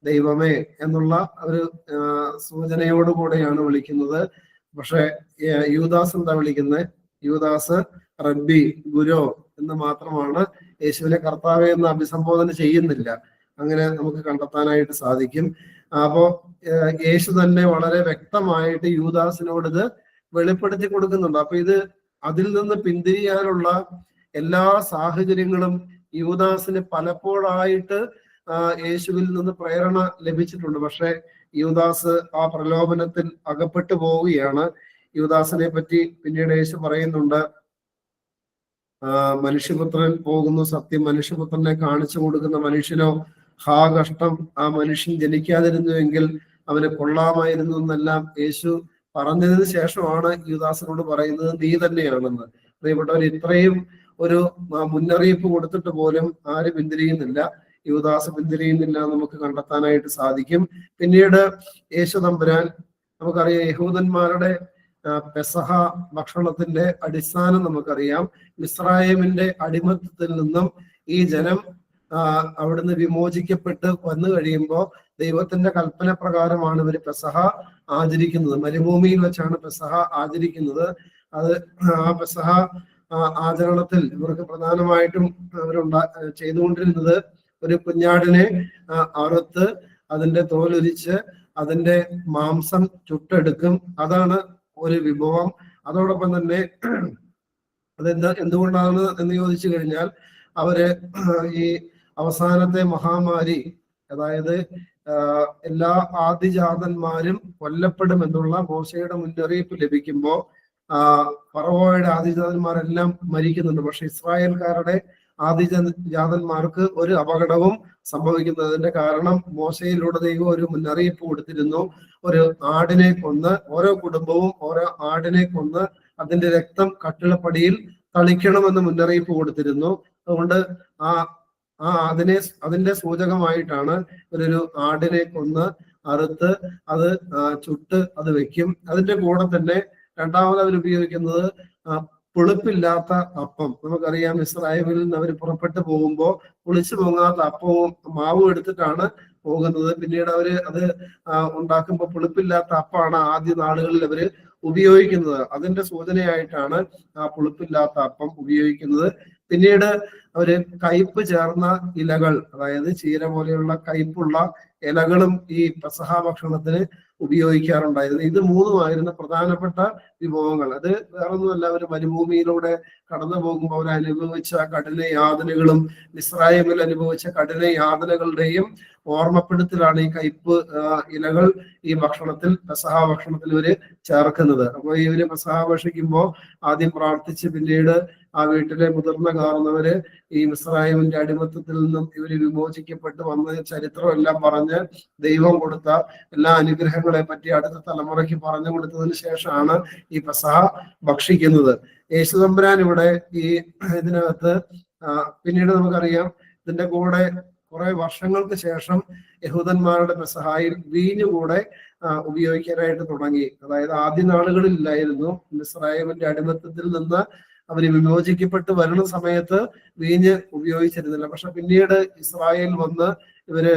ദൈവമേ എന്നുള്ള ഒരു സൂചനയോടുകൂടെയാണ് വിളിക്കുന്നത്. പക്ഷെ യൂദാസ് എന്താ വിളിക്കുന്നത്? യൂദാസ് റബ്ബി, ഗുരു എന്ന് മാത്രമാണ്. യേശുവിനെ കർത്താവെ എന്ന് അഭിസംബോധന ചെയ്യുന്നില്ല. അങ്ങനെ നമുക്ക് കണ്ടെത്താനായിട്ട് സാധിക്കും. അപ്പോ യേശു തന്നെ വളരെ വ്യക്തമായിട്ട് യൂദാസിനോട് ഇത് വെളിപ്പെടുത്തി കൊടുക്കുന്നുണ്ട്. അപ്പൊ ഇത് അതിൽ നിന്ന് പിന്തിരിയാനുള്ള എല്ലാ സാഹചര്യങ്ങളും യൂദാസിന് പലപ്പോഴായിട്ട് യേശുവിൽ നിന്ന് പ്രേരണ ലഭിച്ചിട്ടുണ്ട്. പക്ഷെ യൂദാസ് ആ പ്രലോഭനത്തിൽ അകപ്പെട്ടു പോവുകയാണ്. യൂദാസിനെ പറ്റി പിന്നീട് യേശു പറയുന്നുണ്ട്, മനുഷ്യപുത്രൻ പോകുന്നു, സത്യം മനുഷ്യപുത്രനെ കാണിച്ചു കൊടുക്കുന്ന മനുഷ്യനോ ഹാ കഷ്ടം, ആ മനുഷ്യൻ ജനിക്കാതിരുന്നുവെങ്കിൽ അവന് കൊള്ളാമായിരുന്നു എന്നെല്ലാം യേശു പറഞ്ഞതിന് ശേഷമാണ് യൂദാസിനോട് പറയുന്നത് നീ തന്നെയാണെന്ന്. പ്രിയപ്പെട്ടവർ, ഇത്രയും ഒരു മുന്നറിയിപ്പ് കൊടുത്തിട്ട് പോലും ആര് പിന്തിരിയുന്നില്ല. യൂദാസ് പിന്തിരിയുന്നില്ല നമുക്ക് കണ്ടെത്താനായിട്ട് സാധിക്കും. പിന്നീട് യേശു തമ്പുരാൻ, നമുക്കറിയാം, യഹൂദന്മാരുടെ പെസഹ ഭക്ഷണത്തിന്റെ അടിസ്ഥാനം നമുക്കറിയാം. മിസ്രയീമിന്റെ അടിമത്തത്തിൽ നിന്നും ഈ ജനം അവിടുന്ന് വിമോചിക്കപ്പെട്ട് വന്നു കഴിയുമ്പോൾ ദൈവത്തിന്റെ കൽപ്പന പ്രകാരമാണ് ഇവർ പെസഹ ആചരിക്കുന്നത്. മരുഭൂമിയിൽ വെച്ചാണ് പെസഹ ആചരിക്കുന്നത്. അത് ആ പെസഹ ആചരണത്തിൽ ഇവർക്ക് പ്രധാനമായിട്ടും ചെയ്തുകൊണ്ടിരുന്നത് ഒരു കുഞ്ഞാടിനെ അറുത്ത് അതിന്റെ തോലൊരിച്ച് അതിന്റെ മാംസം ചുട്ടെടുക്കും. അതാണ് ഒരു വിഭവം. അതോടൊപ്പം തന്നെ എന്തുകൊണ്ടാണ് എന്ന് ചോദിച്ചു കഴിഞ്ഞാൽ, അവര് ഈ അവസാനത്തെ മഹാമാരി, അതായത് എല്ലാ ആദിജാതന്മാരും കൊല്ലപ്പെടുമെന്നുള്ള മോശയുടെ മുന്നറിയിപ്പ് ലഭിക്കുമ്പോൾ ഫറവോയുടെ ആദിജാതന്മാരെല്ലാം മരിക്കുന്നുണ്ട്. പക്ഷെ ഇസ്രായേൽക്കാരുടെ ആദിജാതന്മാർക്ക് ഒരു അപകടവും സംഭവിക്കുന്നതിന്റെ കാരണം മോശയിലൂടെ ദൈവം ഒരു മുന്നറിയിപ്പ് കൊടുത്തിരുന്നു. ഒരു ആടിനെ കൊന്ന്, ഓരോ കുടുംബവും ഓരോ ആടിനെ കൊന്ന് അതിന്റെ രക്തം കട്ടിളപ്പടിയിൽ തളിക്കണമെന്ന് മുന്നറിയിപ്പ് കൊടുത്തിരുന്നു. അതുകൊണ്ട് അതിന്റെ സൂചകമായിട്ടാണ് ഒരു ആടിനെ കൊന്ന് അറുത്ത് അത് ചുട്ട് അത് വെക്കും. അതിന്റെ കൂടെ തന്നെ രണ്ടാമത് അവർ ഉപയോഗിക്കുന്നത് പുളിപ്പില്ലാത്ത അപ്പം. നമുക്കറിയാം, ഇസ്രായേലിൽ നിന്ന് അവർ പുറപ്പെട്ടു പോകുമ്പോൾ പുളിച്ചു പൊങ്ങാത്ത അപ്പവും മാവും എടുത്തിട്ടാണ് പോകുന്നത്. പിന്നീട് അവര് അത് ഉണ്ടാക്കുമ്പോൾ പുളിപ്പില്ലാത്ത അപ്പമാണ് ആദ്യ നാളുകളിൽ അവര് ഉപയോഗിക്കുന്നത്. അതിന്റെ സൂചനയായിട്ടാണ് ആ പുളിപ്പില്ലാത്ത അപ്പം ഉപയോഗിക്കുന്നത്. പിന്നീട് അവര് കയ്പ് ചേർന്ന ഇലകൾ, അതായത് ചീര പോലെയുള്ള കയ്പുള്ള ഇലകളും ഈ പെസഹ ഭക്ഷണത്തിന് ഉപയോഗിക്കാറുണ്ടായിരുന്നു. ഇത് മൂന്നുമായിരുന്നു പ്രധാനപ്പെട്ട വിഭവങ്ങൾ. അത് വേറൊന്നുമല്ല, അവർ മരുഭൂമിയിലൂടെ കടന്നു പോകുമ്പോൾ അവർ അനുഭവിച്ച കഠിന യാതനകളും മിസ്രയീമിൽ അനുഭവിച്ച കഠിന യാതനകളുടെയും ഓർമ്മപ്പെടുത്തലാണ് ഈ കയ്പ് ഇലകൾ ഈ ഭക്ഷണത്തിൽ, പെസഹ ഭക്ഷണത്തിൽ ഇവര് ചേർക്കുന്നത്. അപ്പൊ ഇവര് പെസഹ ഭക്ഷിക്കുമ്പോൾ ആദ്യം പ്രാർത്ഥിച്ച് പിന്നീട് ആ വീട്ടിലെ മുതിർന്ന കാർന്നവര് ഈ മിസ്രയീമിന്റെ അടിമത്തത്തിൽ നിന്നും ഇവര് വിമോചിക്കപ്പെട്ട് വന്ന ചരിത്രം എല്ലാം പറഞ്ഞ് ദൈവം കൊടുത്ത എല്ലാ അനുഗ്രഹങ്ങളെ പറ്റി അടുത്ത തലമുറയ്ക്ക് പറഞ്ഞു കൊടുത്തതിന് ശേഷമാണ് ഈ പെസഹ ഭക്ഷിക്കുന്നത്. യേശുതമ്പുരാൻ ഇവിടെ ഈ ഇതിനകത്ത് പിന്നീട് നമുക്കറിയാം ഇതിന്റെ കൂടെ കുറെ വർഷങ്ങൾക്ക് ശേഷം യഹൂദന്മാരുടെ പെസഹായിൽ വീഞ്ഞ് കൂടെ ഉപയോഗിക്കാനായിട്ട് തുടങ്ങി. അതായത് ആദ്യ നാളുകളിൽ ഇല്ലായിരുന്നു. മിസ്രയീമിന്റെ അടിമത്തത്തിൽ നിന്ന് അവര് വിമോചിക്കപ്പെട്ട് വരുന്ന സമയത്ത് വീഞ്ഞ് ഉപയോഗിച്ചിരുന്നില്ല. പക്ഷെ പിന്നീട് ഇസ്രായേൽ വന്ന് ഇവര്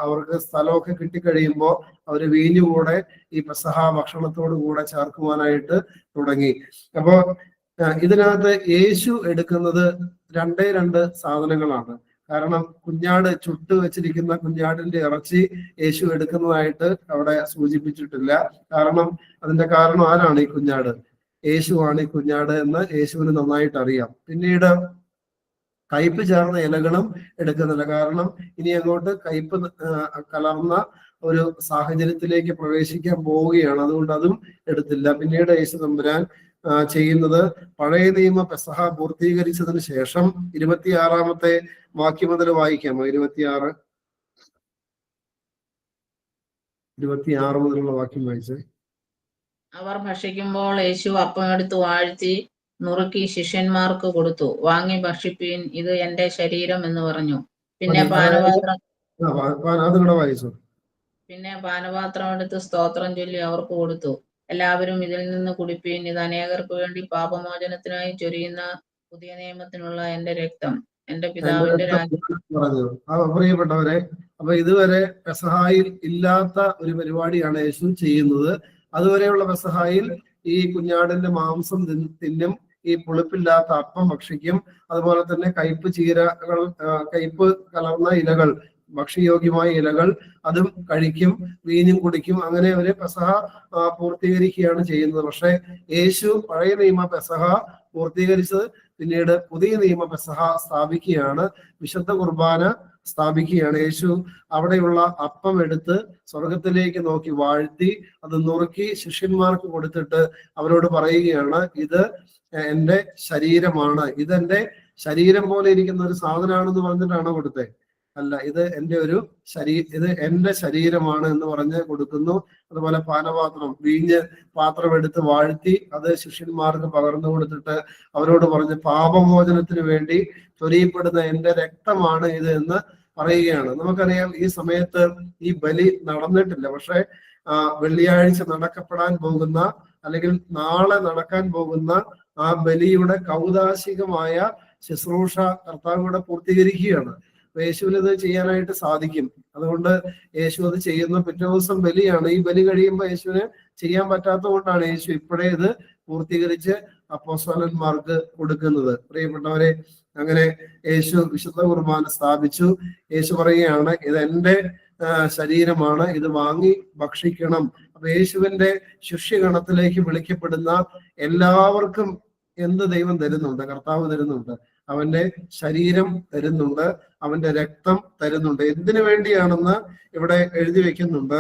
അവർക്ക് സ്ഥലമൊക്കെ കിട്ടിക്കഴിയുമ്പോൾ അവര് വീഞ്ഞു കൂടെ ഈ പെസഹ ഭക്ഷണത്തോടു കൂടെ ചേർക്കുവാനായിട്ട് തുടങ്ങി. അപ്പോ ഇതിനകത്ത് യേശു എടുക്കുന്നത് രണ്ട് സാധനങ്ങളാണ്. കാരണം കുഞ്ഞാട് ചുട്ട് വെച്ചിരിക്കുന്ന കുഞ്ഞാടിന്റെ ഇറച്ചി യേശു എടുക്കുന്നതായിട്ട് അവിടെ സൂചിപ്പിച്ചിട്ടില്ല. അതിന്റെ കാരണം ആരാണ് ഈ കുഞ്ഞാട്? യേശുവാണ് ഈ കുഞ്ഞാട് എന്ന് യേശുവിന് നന്നായിട്ട് അറിയാം. പിന്നീട് കയ്പ് ചേർന്ന ഇലകളും എടുക്കുന്നില്ല. കാരണം ഇനി അങ്ങോട്ട് കയ്പ് കലർന്ന ഒരു സാഹചര്യത്തിലേക്ക് പ്രവേശിക്കാൻ പോവുകയാണ്. അതുകൊണ്ട് അതും എടുത്തില്ല. പിന്നീട് യേശു തമ്പുരാൻ ചെയ്യുന്നത് പഴയ നിയമ പെസഹ പൂർത്തീകരിച്ചതിന് ശേഷം 26 വാക്യം മുതൽ വായിക്കാമോ? 26 മുതലുള്ള വാക്യം വായിച്ചേ. അവർ ഭക്ഷിക്കുമ്പോൾ യേശു അപ്പം എടുത്ത് വാഴ്ത്തി നുറുക്കി ശിഷ്യന്മാർക്ക് കൊടുത്തു. വാങ്ങി ഭക്ഷിപ്പീൻ, ഇത് എന്റെ ശരീരം എന്ന് പറഞ്ഞു. പിന്നെ പാനപാത്രം എടുത്ത് സ്തോത്രം ചൊല്ലി അവർക്ക് കൊടുത്തു. എല്ലാവരും ഇതിൽ നിന്ന് കുടിപ്പീൻ, ഇത് അനേകർക്ക് വേണ്ടി പാപമോചനത്തിനായി ചൊരിയുന്ന പുതിയ നിയമത്തിനുള്ള എന്റെ രക്തം, എന്റെ പിതാവിന്റെ രാജ്യം പറഞ്ഞു. പ്രിയപ്പെട്ടവരെ, അപ്പൊ ഇതുവരെ പെസഹായിൽ ഇല്ലാത്ത ഒരു പരിപാടിയാണ് യേശു ചെയ്യുന്നത്. അതുവരെയുള്ള പെസഹായിൽ ഈ കുഞ്ഞാടിന്റെ മാംസം തിന്നും, ഈ പുളിപ്പില്ലാത്ത അപ്പം ഭക്ഷിക്കും, അതുപോലെ തന്നെ കയ്പ് ചീരകൾ, കയ്പ് കലർന്ന ഇലകൾ, ഭക്ഷ്യയോഗ്യമായ ഇലകൾ അതും കഴിക്കും, വീഞ്ഞും കുടിക്കും. അങ്ങനെ അവര് പെസഹ പൂർത്തീകരിക്കുകയാണ് ചെയ്യുന്നത്. പക്ഷെ യേശു പഴയ നിയമ പെസഹ പൂർത്തീകരിച്ച് പിന്നീട് പുതിയ നിയമ പെസഹ സ്ഥാപിക്കുകയാണ്, വിശുദ്ധ കുർബാന സ്ഥാപിക്കുകയാണ്. യേശു അവിടെയുള്ള അപ്പം എടുത്ത് സ്വർഗത്തിലേക്ക് നോക്കി വാഴ്ത്തി അത് നുറുക്കി ശിഷ്യന്മാർക്ക് കൊടുത്തിട്ട് അവരോട് പറയുകയാണ്, ഇത് എന്റെ ശരീരമാണ്. ഇതെന്റെ ശരീരം പോലെ ഇരിക്കുന്ന ഒരു സാധനമാണെന്ന് പറഞ്ഞിട്ടാണ് കൊടുത്തേ? അല്ല, ഇത് എന്റെ ശരീരമാണ് എന്ന് പറഞ്ഞ് കൊടുക്കുന്നു. അതുപോലെ പാനപാത്രം, വീഞ്ഞ് പാത്രം എടുത്ത് വാഴ്ത്തി അത് ശിഷ്യന്മാർക്ക് പകർന്നു കൊടുത്തിട്ട് അവരോട് പറഞ്ഞ് പാപമോചനത്തിന് വേണ്ടി ചൊരിയപ്പെടുന്ന എന്റെ രക്തമാണ് ഇത് എന്ന് പറയുകയാണ്. നമുക്കറിയാം ഈ സമയത്ത് ഈ ബലി നടന്നിട്ടില്ല. പക്ഷെ വെള്ളിയാഴ്ച നടക്കപ്പെടാൻ പോകുന്ന അല്ലെങ്കിൽ നാളെ നടക്കാൻ പോകുന്ന ആ ബലിയുടെ കൗതാശികമായ ശുശ്രൂഷ കർത്താവിലൂടെ പൂർത്തീകരിക്കുകയാണ്. യേശുവിന് ഇത് ചെയ്യാനായിട്ട് സാധിക്കും. അതുകൊണ്ട് യേശു അത് ചെയ്യുന്ന പിറ്റേ ദിവസം ബലിയാണ്. ഈ ബലി കഴിയുമ്പോൾ യേശുവിന് ചെയ്യാൻ പറ്റാത്തത് കൊണ്ടാണ് യേശു ഇപ്പോഴേ ഇത് പൂർത്തീകരിച്ച് അപ്പോസ്തലന്മാർക്ക് കൊടുക്കുന്നത്. പ്രിയപ്പെട്ടവരെ, അങ്ങനെ യേശു വിശുദ്ധ കുർബാന സ്ഥാപിച്ചു. യേശു പറയുകയാണ്, ഇത് എന്റെ ശരീരമാണ്, ഇത് വാങ്ങി ഭക്ഷിക്കണം. അപ്പൊ യേശുവിന്റെ ശിഷ്യഗണത്തിലേക്ക് വിളിക്കപ്പെടുന്ന എല്ലാവർക്കും എന്ത് ദൈവം തരുന്നുണ്ട്? കർത്താവ് തരുന്നുണ്ട്. അവന്റെ ശരീരം തരുന്നുണ്ട്, അവന്റെ രക്തം തരുന്നുണ്ട്. എന്തിനു വേണ്ടിയാണെന്ന് ഇവിടെ എഴുതി വെക്കുന്നുണ്ട്.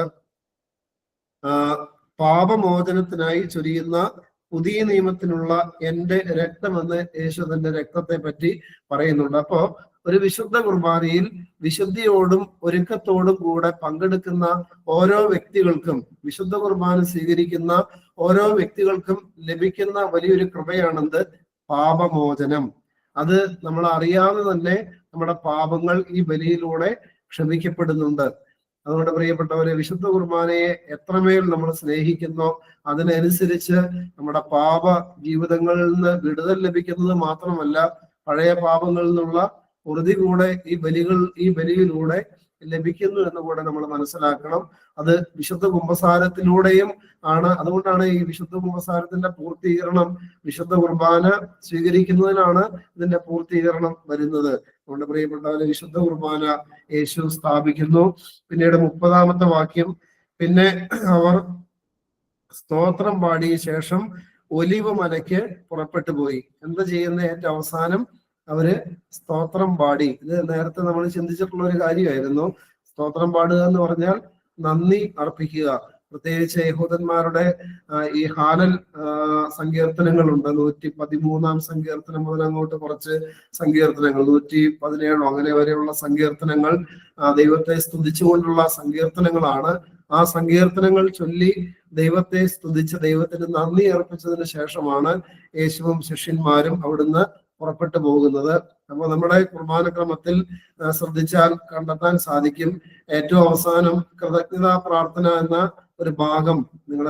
പാപമോചനത്തിനായി ചൊരിയുന്ന പുതിയ നിയമത്തിനുള്ള എന്റെ രക്തമെന്ന് യേശു തന്റെ രക്തത്തെ പറ്റി പറയുന്നുണ്ട്. അപ്പോ ഒരു വിശുദ്ധ കുർബാനയിൽ വിശുദ്ധിയോടും ഒരുക്കത്തോടും കൂടെ പങ്കെടുക്കുന്ന ഓരോ വ്യക്തികൾക്കും, വിശുദ്ധ കുർബാന സ്വീകരിക്കുന്ന ഓരോ വ്യക്തികൾക്കും ലഭിക്കുന്ന വലിയൊരു കൃപയാണെന്ത്? പാപമോചനം. അത് നമ്മൾ അറിയാതെ തന്നെ നമ്മുടെ പാപങ്ങൾ ഈ ബലിയിലൂടെ ക്ഷമിക്കപ്പെടുന്നുണ്ട്. അതുകൊണ്ട് പ്രിയപ്പെട്ടവരെ, വിശുദ്ധ കുർബാനയെ എത്രമേൽ നമ്മൾ സ്നേഹിക്കുന്നോ അതിനനുസരിച്ച് നമ്മുടെ പാപ ജീവിതങ്ങളിൽ നിന്ന് വിടുതൽ ലഭിക്കുന്നത് മാത്രമല്ല, പഴയ പാപങ്ങളിൽ നിന്നുള്ള പൊറുതി കൂടെ ഈ ബലിയിലൂടെ ലഭിക്കുന്നു എന്ന് കൂടെ നമ്മൾ മനസ്സിലാക്കണം. അത് വിശുദ്ധ കുമ്പസാരത്തിലൂടെയും ആണ്. അതുകൊണ്ടാണ് ഈ വിശുദ്ധ കുമ്പസാരത്തിന്റെ പൂർത്തീകരണം, വിശുദ്ധ കുർബാന സ്വീകരിക്കുന്നതിനാണ് ഇതിന്റെ പൂർത്തീകരണം വരുന്നത്. അതുകൊണ്ട് പ്രിയപ്പെട്ടവരെ, വിശുദ്ധ കുർബാന യേശു സ്ഥാപിക്കുന്നു. പിന്നീട് 30-ാമത്തെ വാക്യം, പിന്നെ അവർ സ്തോത്രം പാടിയ ശേഷം ഒലിവ് മലയ്ക്ക് പുറപ്പെട്ടു പോയി. എന്താ ചെയ്യുന്ന? ഏറ്റവും അവസാനം അവര് സ്തോത്രം പാടി. ഇത് നേരത്തെ നമ്മൾ ചിന്തിച്ചിട്ടുള്ള ഒരു കാര്യമായിരുന്നു. സ്തോത്രം പാടുക എന്ന് പറഞ്ഞാൽ നന്ദി അർപ്പിക്കുക. പ്രത്യേകിച്ച് യഹൂദന്മാരുടെ ഈ ഹാലൽ സങ്കീർത്തനങ്ങളുണ്ട്. 113 സങ്കീർത്തനം മുതൽ അങ്ങോട്ട് കുറച്ച് സങ്കീർത്തനങ്ങൾ, 117 അങ്ങനെ വരെയുള്ള സങ്കീർത്തനങ്ങൾ ദൈവത്തെ സ്തുതിച്ചുകൊണ്ടുള്ള സങ്കീർത്തനങ്ങളാണ്. ആ സങ്കീർത്തനങ്ങൾ ചൊല്ലി ദൈവത്തെ സ്തുതിച്ച് ദൈവത്തിന് നന്ദി അർപ്പിച്ചതിന് ശേഷമാണ് യേശുവും ശിഷ്യന്മാരും അവിടുന്ന് പുറപ്പെട്ടു പോകുന്നത്. അപ്പൊ നമ്മുടെ കുർബാനക്രമത്തിൽ ശ്രദ്ധിച്ചാൽ കണ്ടെത്താൻ സാധിക്കും, ഏറ്റവും അവസാനം കൃതജ്ഞതാ പ്രാർത്ഥന എന്ന ഒരു ഭാഗം, നിങ്ങൾ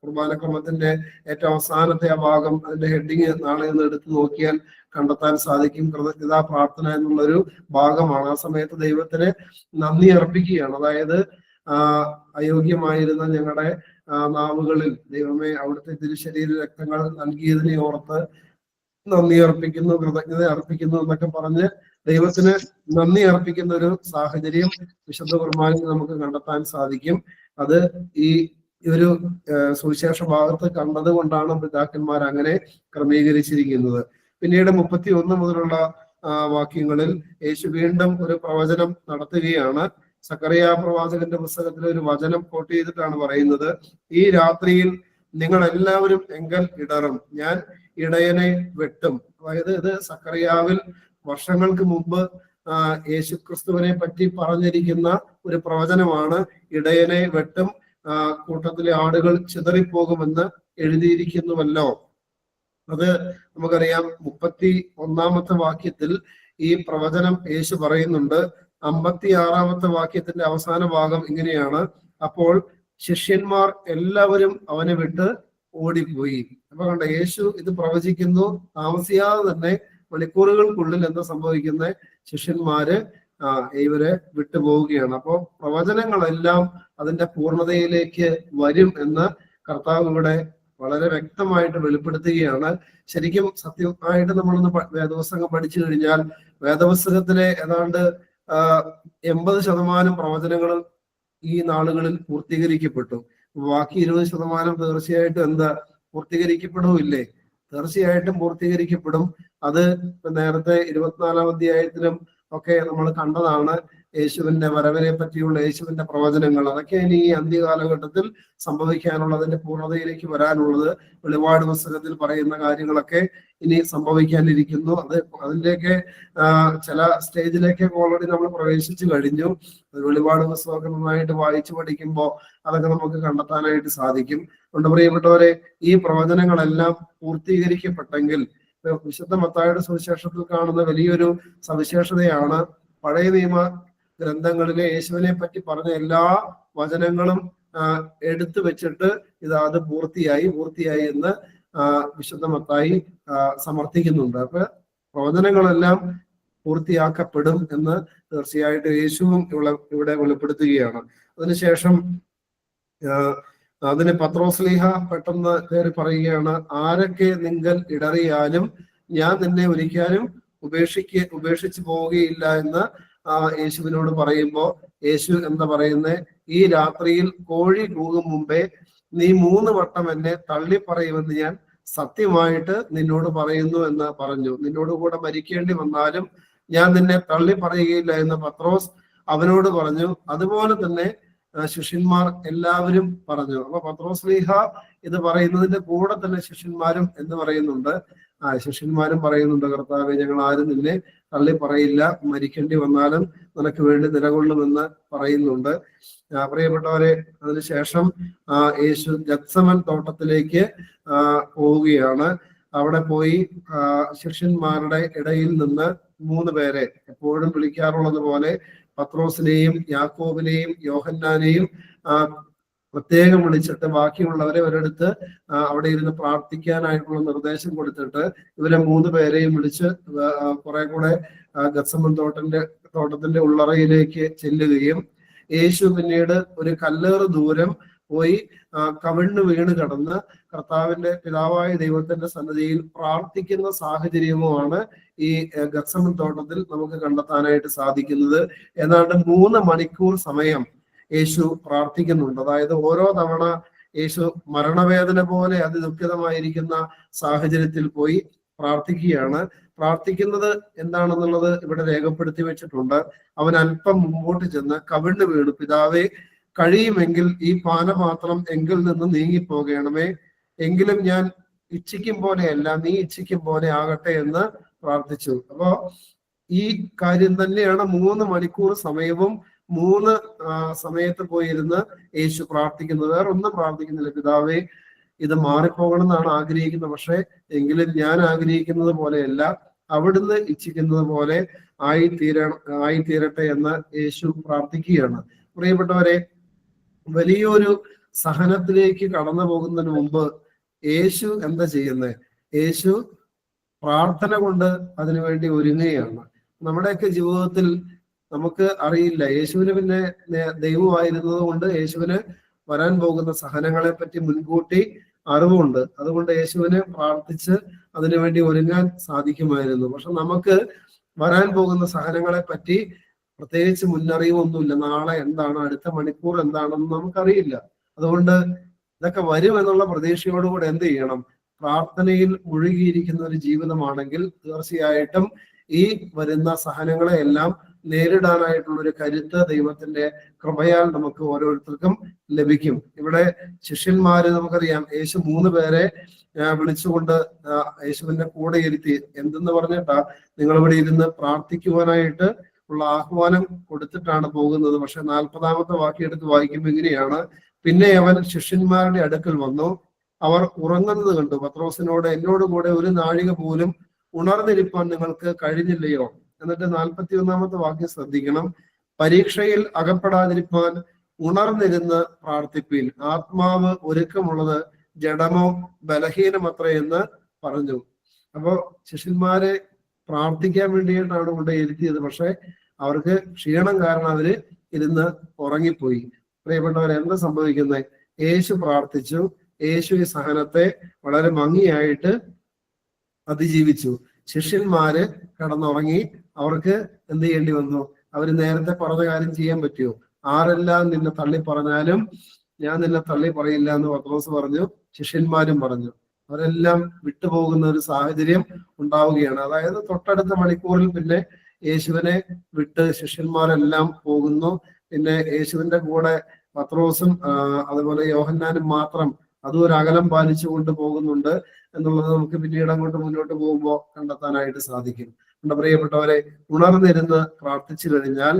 കുർബാനക്രമത്തിന്റെ ഏറ്റവും അവസാനത്തെ ആ ഭാഗം, അതിന്റെ ഹെഡിങ് നാളെ ഒന്ന് എടുത്തു നോക്കിയാൽ കണ്ടെത്താൻ സാധിക്കും. കൃതജ്ഞതാ പ്രാർത്ഥന എന്നുള്ളൊരു ഭാഗമാണ്. ആ സമയത്ത് ദൈവത്തിന് നന്ദി അർപ്പിക്കുകയാണ്. അതായത് അയോഗ്യമായിരുന്ന ഞങ്ങളുടെ നാവുകളിൽ ദൈവമേ അവിടുത്തെ തിരുശരീര രക്തങ്ങൾ നൽകിയതിനെ ഓർത്ത് നന്ദി അർപ്പിക്കുന്നു, കൃതജ്ഞത അർപ്പിക്കുന്നു എന്നൊക്കെ പറഞ്ഞ് ദൈവത്തിന് നന്ദി അർപ്പിക്കുന്ന ഒരു സാഹചര്യം വിശുദ്ധ കുർബാനയിൽ നമുക്ക് കണ്ടെത്താൻ സാധിക്കും. അത് ഈ ഒരു സുവിശേഷ ഭാഗത്ത് കണ്ടത് കൊണ്ടാണ് പിതാക്കന്മാർ അങ്ങനെ ക്രമീകരിച്ചിരിക്കുന്നത്. പിന്നീട് 31 മുതലുള്ള വാക്യങ്ങളിൽ യേശു വീണ്ടും ഒരു പ്രവചനം നടത്തുകയാണ്. സക്കറിയ പ്രവാചകന്റെ പുസ്തകത്തിലെ ഒരു വചനം കോട്ട് ചെയ്തിട്ടാണ് പറയുന്നത്, ഈ രാത്രിയിൽ നിങ്ങൾ എല്ലാവരും എങ്കൽ ഇടറും, ഞാൻ ഇടയനെ വെട്ടും. അതായത് ഇത് സക്കറിയാവിൽ വർഷങ്ങൾക്ക് മുമ്പ് യേശു ക്രിസ്തുവിനെ പറ്റി പറഞ്ഞിരിക്കുന്ന ഒരു പ്രവചനമാണ്. ഇടയനെ വെട്ടും, കൂട്ടത്തിലെ ആടുകൾ ചിതറിപ്പോകുമെന്ന് എഴുതിയിരിക്കുന്നുവല്ലോ. അത് നമുക്കറിയാം. 31 വാക്യത്തിൽ ഈ പ്രവചനം യേശു പറയുന്നുണ്ട്. 56 വാക്യത്തിന്റെ അവസാന ഭാഗം ഇങ്ങനെയാണ്, അപ്പോൾ ശിഷ്യന്മാർ എല്ലാവരും അവനെ വിട്ട് ഓടിപ്പോയി. അപ്പൊ കണ്ട, യേശു ഇത് പ്രവചിക്കുന്നു. താമസിയാതെ തന്നെ മണിക്കൂറുകൾക്കുള്ളിൽ എന്താ സംഭവിക്കുന്നത്? ശിഷ്യന്മാര് ഇവരെ വിട്ടുപോവുകയാണ്. അപ്പോൾ പ്രവചനങ്ങളെല്ലാം അതിന്റെ പൂർണ്ണതയിലേക്ക് വരും എന്ന് കർത്താവ് ഇവിടെ വളരെ വ്യക്തമായിട്ട് വെളിപ്പെടുത്തുകയാണ്. ശരിക്കും സത്യമായിട്ട് നമ്മളൊന്ന് വേദപുസ്തകം പഠിച്ചു കഴിഞ്ഞാൽ വേദപുസ്തകത്തിലെ ഏതാണ്ട് 80% പ്രവചനങ്ങളും ഈ നാളുകളിൽ പൂർത്തീകരിക്കപ്പെട്ടു. ബാക്കി 20% തീർച്ചയായിട്ടും എന്താ പൂർത്തീകരിക്കപ്പെടുമില്ലേ? തീർച്ചയായിട്ടും പൂർത്തീകരിക്കപ്പെടും. അത് നേരത്തെ 24 അധ്യായത്തിലും ഒക്കെ നമ്മൾ കണ്ടതാണ്. യേശുവിന്റെ വരവിനെ പറ്റിയുള്ള യേശുവിന്റെ പ്രവചനങ്ങൾ, അതൊക്കെ ഇനി ഈ അന്ത്യകാലഘട്ടത്തിൽ സംഭവിക്കാനുള്ളതിന്റെ പൂർണ്ണതയിലേക്ക് വരാനുള്ളത്. വെളിപാട് പുസ്തകത്തിൽ പറയുന്ന കാര്യങ്ങളൊക്കെ ഇനി സംഭവിക്കാനിരിക്കുന്നു. അതിന്റെയൊക്കെ ചില സ്റ്റേജിലേക്കൊക്കെ ഓൾറെഡി നമ്മൾ പ്രവേശിച്ചു കഴിഞ്ഞു. വെളിപാട് പുസ്തകമൊക്കെ നന്നായിട്ട് വായിച്ചു പഠിക്കുമ്പോൾ അതൊക്കെ നമുക്ക് കണ്ടെത്താനായിട്ട് സാധിക്കും. അതുകൊണ്ട് പ്രിയപ്പെട്ടവരെ, ഈ പ്രവചനങ്ങളെല്ലാം പൂർത്തീകരിക്കപ്പെട്ടെങ്കിൽ വിശുദ്ധ മത്തായിയുടെ സുവിശേഷത്തിൽ കാണുന്ന വലിയൊരു സവിശേഷതയാണ്, പഴയ നിയമ ഗ്രന്ഥങ്ങളിലെ യേശുവിനെ പറ്റി പറഞ്ഞ എല്ലാ വചനങ്ങളും എടുത്തു വെച്ചിട്ട് അത് പൂർത്തിയായി എന്ന് വിശുദ്ധ മത്തായി സമർത്ഥിക്കുന്നുണ്ട്. അപ്പൊ പ്രവചനങ്ങളെല്ലാം പൂർത്തിയാക്കപ്പെടും എന്ന് തീർച്ചയായിട്ടും യേശുവും ഇവിടെ വെളിപ്പെടുത്തുകയാണ്. അതിനുശേഷം അതിന് പത്രോസ്ലീഹ പെട്ടെന്ന് കയറി പറയുകയാണ്, ആരൊക്കെ നിങ്ങൾ ഇടറിയാലും ഞാൻ നിന്നെ ഒരിക്കലും ഉപേക്ഷിച്ചു പോവുകയില്ല എന്ന് യേശുവിനോട് പറയുമ്പോ യേശു എന്താ പറയുന്നത്? ഈ രാത്രിയിൽ കോഴി കൂകും മുമ്പേ നീ 3 വട്ടം എന്നെ തള്ളി പറയുമെന്ന് ഞാൻ സത്യമായിട്ട് നിന്നോട് പറയുന്നു എന്ന് പറഞ്ഞു. നിന്നോട് കൂടെ മരിക്കേണ്ടി വന്നാലും ഞാൻ നിന്നെ തള്ളി പറയുകയില്ല എന്ന് പത്രോസ് അവനോട് പറഞ്ഞു. അതുപോലെ തന്നെ ശിഷ്യന്മാർ എല്ലാവരും പറഞ്ഞു. അപ്പൊ പത്രോസ്ലീഹ ഇത് പറയുന്നതിന്റെ കൂടെ തന്നെ ശിഷ്യന്മാരും എന്ന് പറയുന്നുണ്ട്. ശിഷ്യന്മാരും പറയുന്നുണ്ട്, കർത്താവേ, ഞങ്ങൾ ആരും നിന്നെ തള്ളി പറയില്ല, മരിക്കേണ്ടി വന്നാലും നിനക്ക് വേണ്ടി നിലകൊള്ളുമെന്ന് പറയുന്നുണ്ട്. പ്രിയപ്പെട്ടവരെ, അതിനുശേഷം യേശു ഗത്സമൻ തോട്ടത്തിലേക്ക് പോവുകയാണ്. അവിടെ പോയി ശിഷ്യന്മാരുടെ ഇടയിൽ നിന്ന് 3 പേരെ എപ്പോഴും വിളിക്കാറുള്ളത് പോലെ പത്രോസിനെയും യാക്കോബിനെയും യോഹന്നാനെയും പ്രത്യേകം വിളിച്ചിട്ട് ബാക്കിയുള്ളവരെ ഒരിടത്ത് അവിടെ ഇരുന്ന് പ്രാർത്ഥിക്കാനായിട്ടുള്ള നിർദ്ദേശം കൊടുത്തിട്ട് ഇവരെ 3 പേരെയും വിളിച്ച് കുറെ കൂടെ ഗത്സമൻ തോട്ടത്തിന്റെ ഉള്ളറയിലേക്ക് ചെല്ലുകയും യേശു പിന്നീട് ഒരു കല്ലേറ് ദൂരം പോയി കവിണ്ണ് വീണ് കടന്ന് കർത്താവിന്റെ പിതാവായ ദൈവത്തിന്റെ സന്നിധിയിൽ പ്രാർത്ഥിക്കുന്ന സാഹചര്യവുമാണ് ഈ ഗത്സമൻ തോട്ടത്തിൽ നമുക്ക് കണ്ടെത്താനായിട്ട് സാധിക്കുന്നത്. ഏതാണ്ട് 3 മണിക്കൂർ സമയം യേശു പ്രാർത്ഥിക്കുന്നുണ്ട്. അതായത് ഓരോ തവണ യേശു മരണവേദന പോലെ അതിദുഃഖിതമായിരിക്കുന്ന സാഹചര്യത്തിൽ പോയി പ്രാർത്ഥിക്കുകയാണ്. പ്രാർത്ഥിക്കുന്നത് എന്താണെന്നുള്ളത് ഇവിടെ രേഖപ്പെടുത്തി വെച്ചിട്ടുണ്ട്. അവൻ അല്പം മുമ്പോട്ട് ചെന്ന് കവിണ്ണ് വീണു, പിതാവേ, കഴിയുമെങ്കിൽ ഈ പാനപാത്രം എങ്കിൽ നിന്ന് നീങ്ങിപ്പോകണമേ, എങ്കിലും ഞാൻ ഇച്ഛിക്കും പോലെയല്ല നീ ഇച്ഛിക്കും പോലെ ആകട്ടെ എന്ന് പ്രാർത്ഥിച്ചു. അപ്പോ ഈ കാര്യം തന്നെയാണ് 3 മണിക്കൂർ സമയവും 3 സമയത്ത് പോയിരുന്ന് യേശു പ്രാർത്ഥിക്കുന്നത്. വേറെ ഒന്നും പ്രാർത്ഥിക്കുന്നില്ല. പിതാവേ, ഇത് മാറിപ്പോകണം എന്നാണ് ആഗ്രഹിക്കുന്നത്, പക്ഷെ എങ്കിലും ഞാൻ ആഗ്രഹിക്കുന്നത് പോലെയല്ല, അവിടുന്ന് ഇച്ഛിക്കുന്നത് പോലെ ആയിത്തീരട്ടെ എന്ന് യേശു പ്രാർത്ഥിക്കുകയാണ്. പ്രിയപ്പെട്ടവരെ, വലിയൊരു സഹനത്തിലേക്ക് കടന്നു പോകുന്നതിന് മുമ്പ് യേശു എന്താ ചെയ്യുന്നത്? യേശു പ്രാർത്ഥന കൊണ്ട് അതിനുവേണ്ടി ഒരുങ്ങുകയാണ്. നമ്മുടെയൊക്കെ ജീവിതത്തിൽ നമുക്ക് അറിയില്ല, യേശുവിന് പിന്നെ ദൈവമായിരുന്നത് കൊണ്ട് യേശുവിന് വരാൻ പോകുന്ന സഹനങ്ങളെ പറ്റി മുൻകൂട്ടി അറിവുണ്ട്. അതുകൊണ്ട് യേശുവിനെ പ്രാർത്ഥിച്ച് അതിനുവേണ്ടി ഒരുങ്ങാൻ സാധിക്കുമായിരുന്നു. പക്ഷെ നമുക്ക് വരാൻ പോകുന്ന സഹനങ്ങളെ പറ്റി പ്രത്യേകിച്ച് മുന്നറിവൊന്നുമില്ല. നാളെ എന്താണ്, അടുത്ത മണിക്കൂർ എന്താണെന്ന് നമുക്കറിയില്ല. അതുകൊണ്ട് ഇതൊക്കെ വരും എന്നുള്ള പ്രതീക്ഷയോടുകൂടെ എന്ത് ചെയ്യണം? പ്രാർത്ഥനയിൽ മുഴുകിയിരിക്കുന്ന ഒരു ജീവിതമാണെങ്കിൽ തീർച്ചയായിട്ടും ഈ വരുന്ന സഹനങ്ങളെ എല്ലാം നേരിടാനായിട്ടുള്ള ഒരു കരുത്ത് ദൈവത്തിന്റെ കൃപയാൽ നമുക്ക് ഓരോരുത്തർക്കും ലഭിക്കും. ഇവിടെ ശിഷ്യന്മാര് നമുക്കറിയാം, യേശു 3 പേരെ വിളിച്ചുകൊണ്ട് യേശുവിന്റെ കൂടെ ഇരുത്തി എന്തെന്ന് പറഞ്ഞിട്ടാ നിങ്ങൾ ഇവിടെ ഇരുന്ന് പ്രാർത്ഥിക്കുവാനായിട്ട് ഉള്ള ആഹ്വാനം കൊടുത്തിട്ടാണ് പോകുന്നത്. പക്ഷെ 40-ാമത്തെ വാക്യം എടുത്ത് വായിക്കുമ്പോൾ ഇങ്ങനെയാണ്: പിന്നെ അവൻ ശിഷ്യന്മാരുടെ അടുക്കൽ വന്നു, അവർ ഉറങ്ങുന്നത് കണ്ടു. പത്രോസിനോട്, എന്നോട് കൂടെ ഒരു നാഴിക പോലും ഉണർന്നിരിപ്പാൻ നിങ്ങൾക്ക് കഴിഞ്ഞില്ലയോ? എന്നിട്ട് 41-ാമത്തെ വാക്യം ശ്രദ്ധിക്കണം: പരീക്ഷയിൽ അകപ്പെടാതിരിപ്പാൻ ഉണർന്നിരുന്ന് പ്രാർത്ഥിപ്പീൻ, ആത്മാവ് ഒരുക്കമുള്ളത് ജഡമോ ബലഹീനമത്ര എന്ന് പറഞ്ഞു. അപ്പോ ശിഷ്യന്മാരെ പ്രാർത്ഥിക്കാൻ വേണ്ടിയിട്ടാണ് കൊണ്ട് ഇരുത്തിയത്. പക്ഷെ അവർക്ക് ക്ഷീണം കാരണം അവര് ഇരുന്ന് ഉറങ്ങിപ്പോയി. പ്രിയപ്പെട്ടവരെ, എന്താ സംഭവിക്കുന്നത്? യേശു പ്രാർത്ഥിച്ചു. യേശു ഈ സഹനത്തെ വളരെ ഭംഗിയായിട്ട് അതിജീവിച്ചു. ശിഷ്യന്മാര് കിടന്നുറങ്ങി. അവർക്ക് എന്ത് ചെയ്യേണ്ടി വന്നു? അവര് നേരത്തെ പറഞ്ഞ കാര്യം ചെയ്യാൻ പറ്റുമോ? ആരെല്ലാം നിന്നെ തള്ളി പറഞ്ഞാലും ഞാൻ നിന്നെ തള്ളി പറയില്ല എന്ന് പത്രോസ് പറഞ്ഞു, ശിഷ്യന്മാരും പറഞ്ഞു. അവരെല്ലാം വിട്ടുപോകുന്ന ഒരു സാഹചര്യം ഉണ്ടാവുകയാണ്. അതായത് തൊട്ടടുത്ത മണിക്കൂറിൽ പിന്നെ യേശുവിനെ വിട്ട് ശിഷ്യന്മാരെല്ലാം പോകുന്നു. പിന്നെ യേശുവിന്റെ കൂടെ പത്രോസും അതുപോലെ യോഹന്നാനും മാത്രം അതും ഒരു അകലം പാലിച്ചുകൊണ്ട് പോകുന്നുണ്ട് എന്നുള്ളത് നമുക്ക് പിന്നീട് അങ്ങോട്ട് മുന്നോട്ട് പോകുമ്പോൾ കണ്ടെത്താനായിട്ട് സാധിക്കും. നമ്മുടെ പ്രിയപ്പെട്ടവരെ, ഉണർന്നിരുന്ന് പ്രാർത്ഥിച്ചു കഴിഞ്ഞാൽ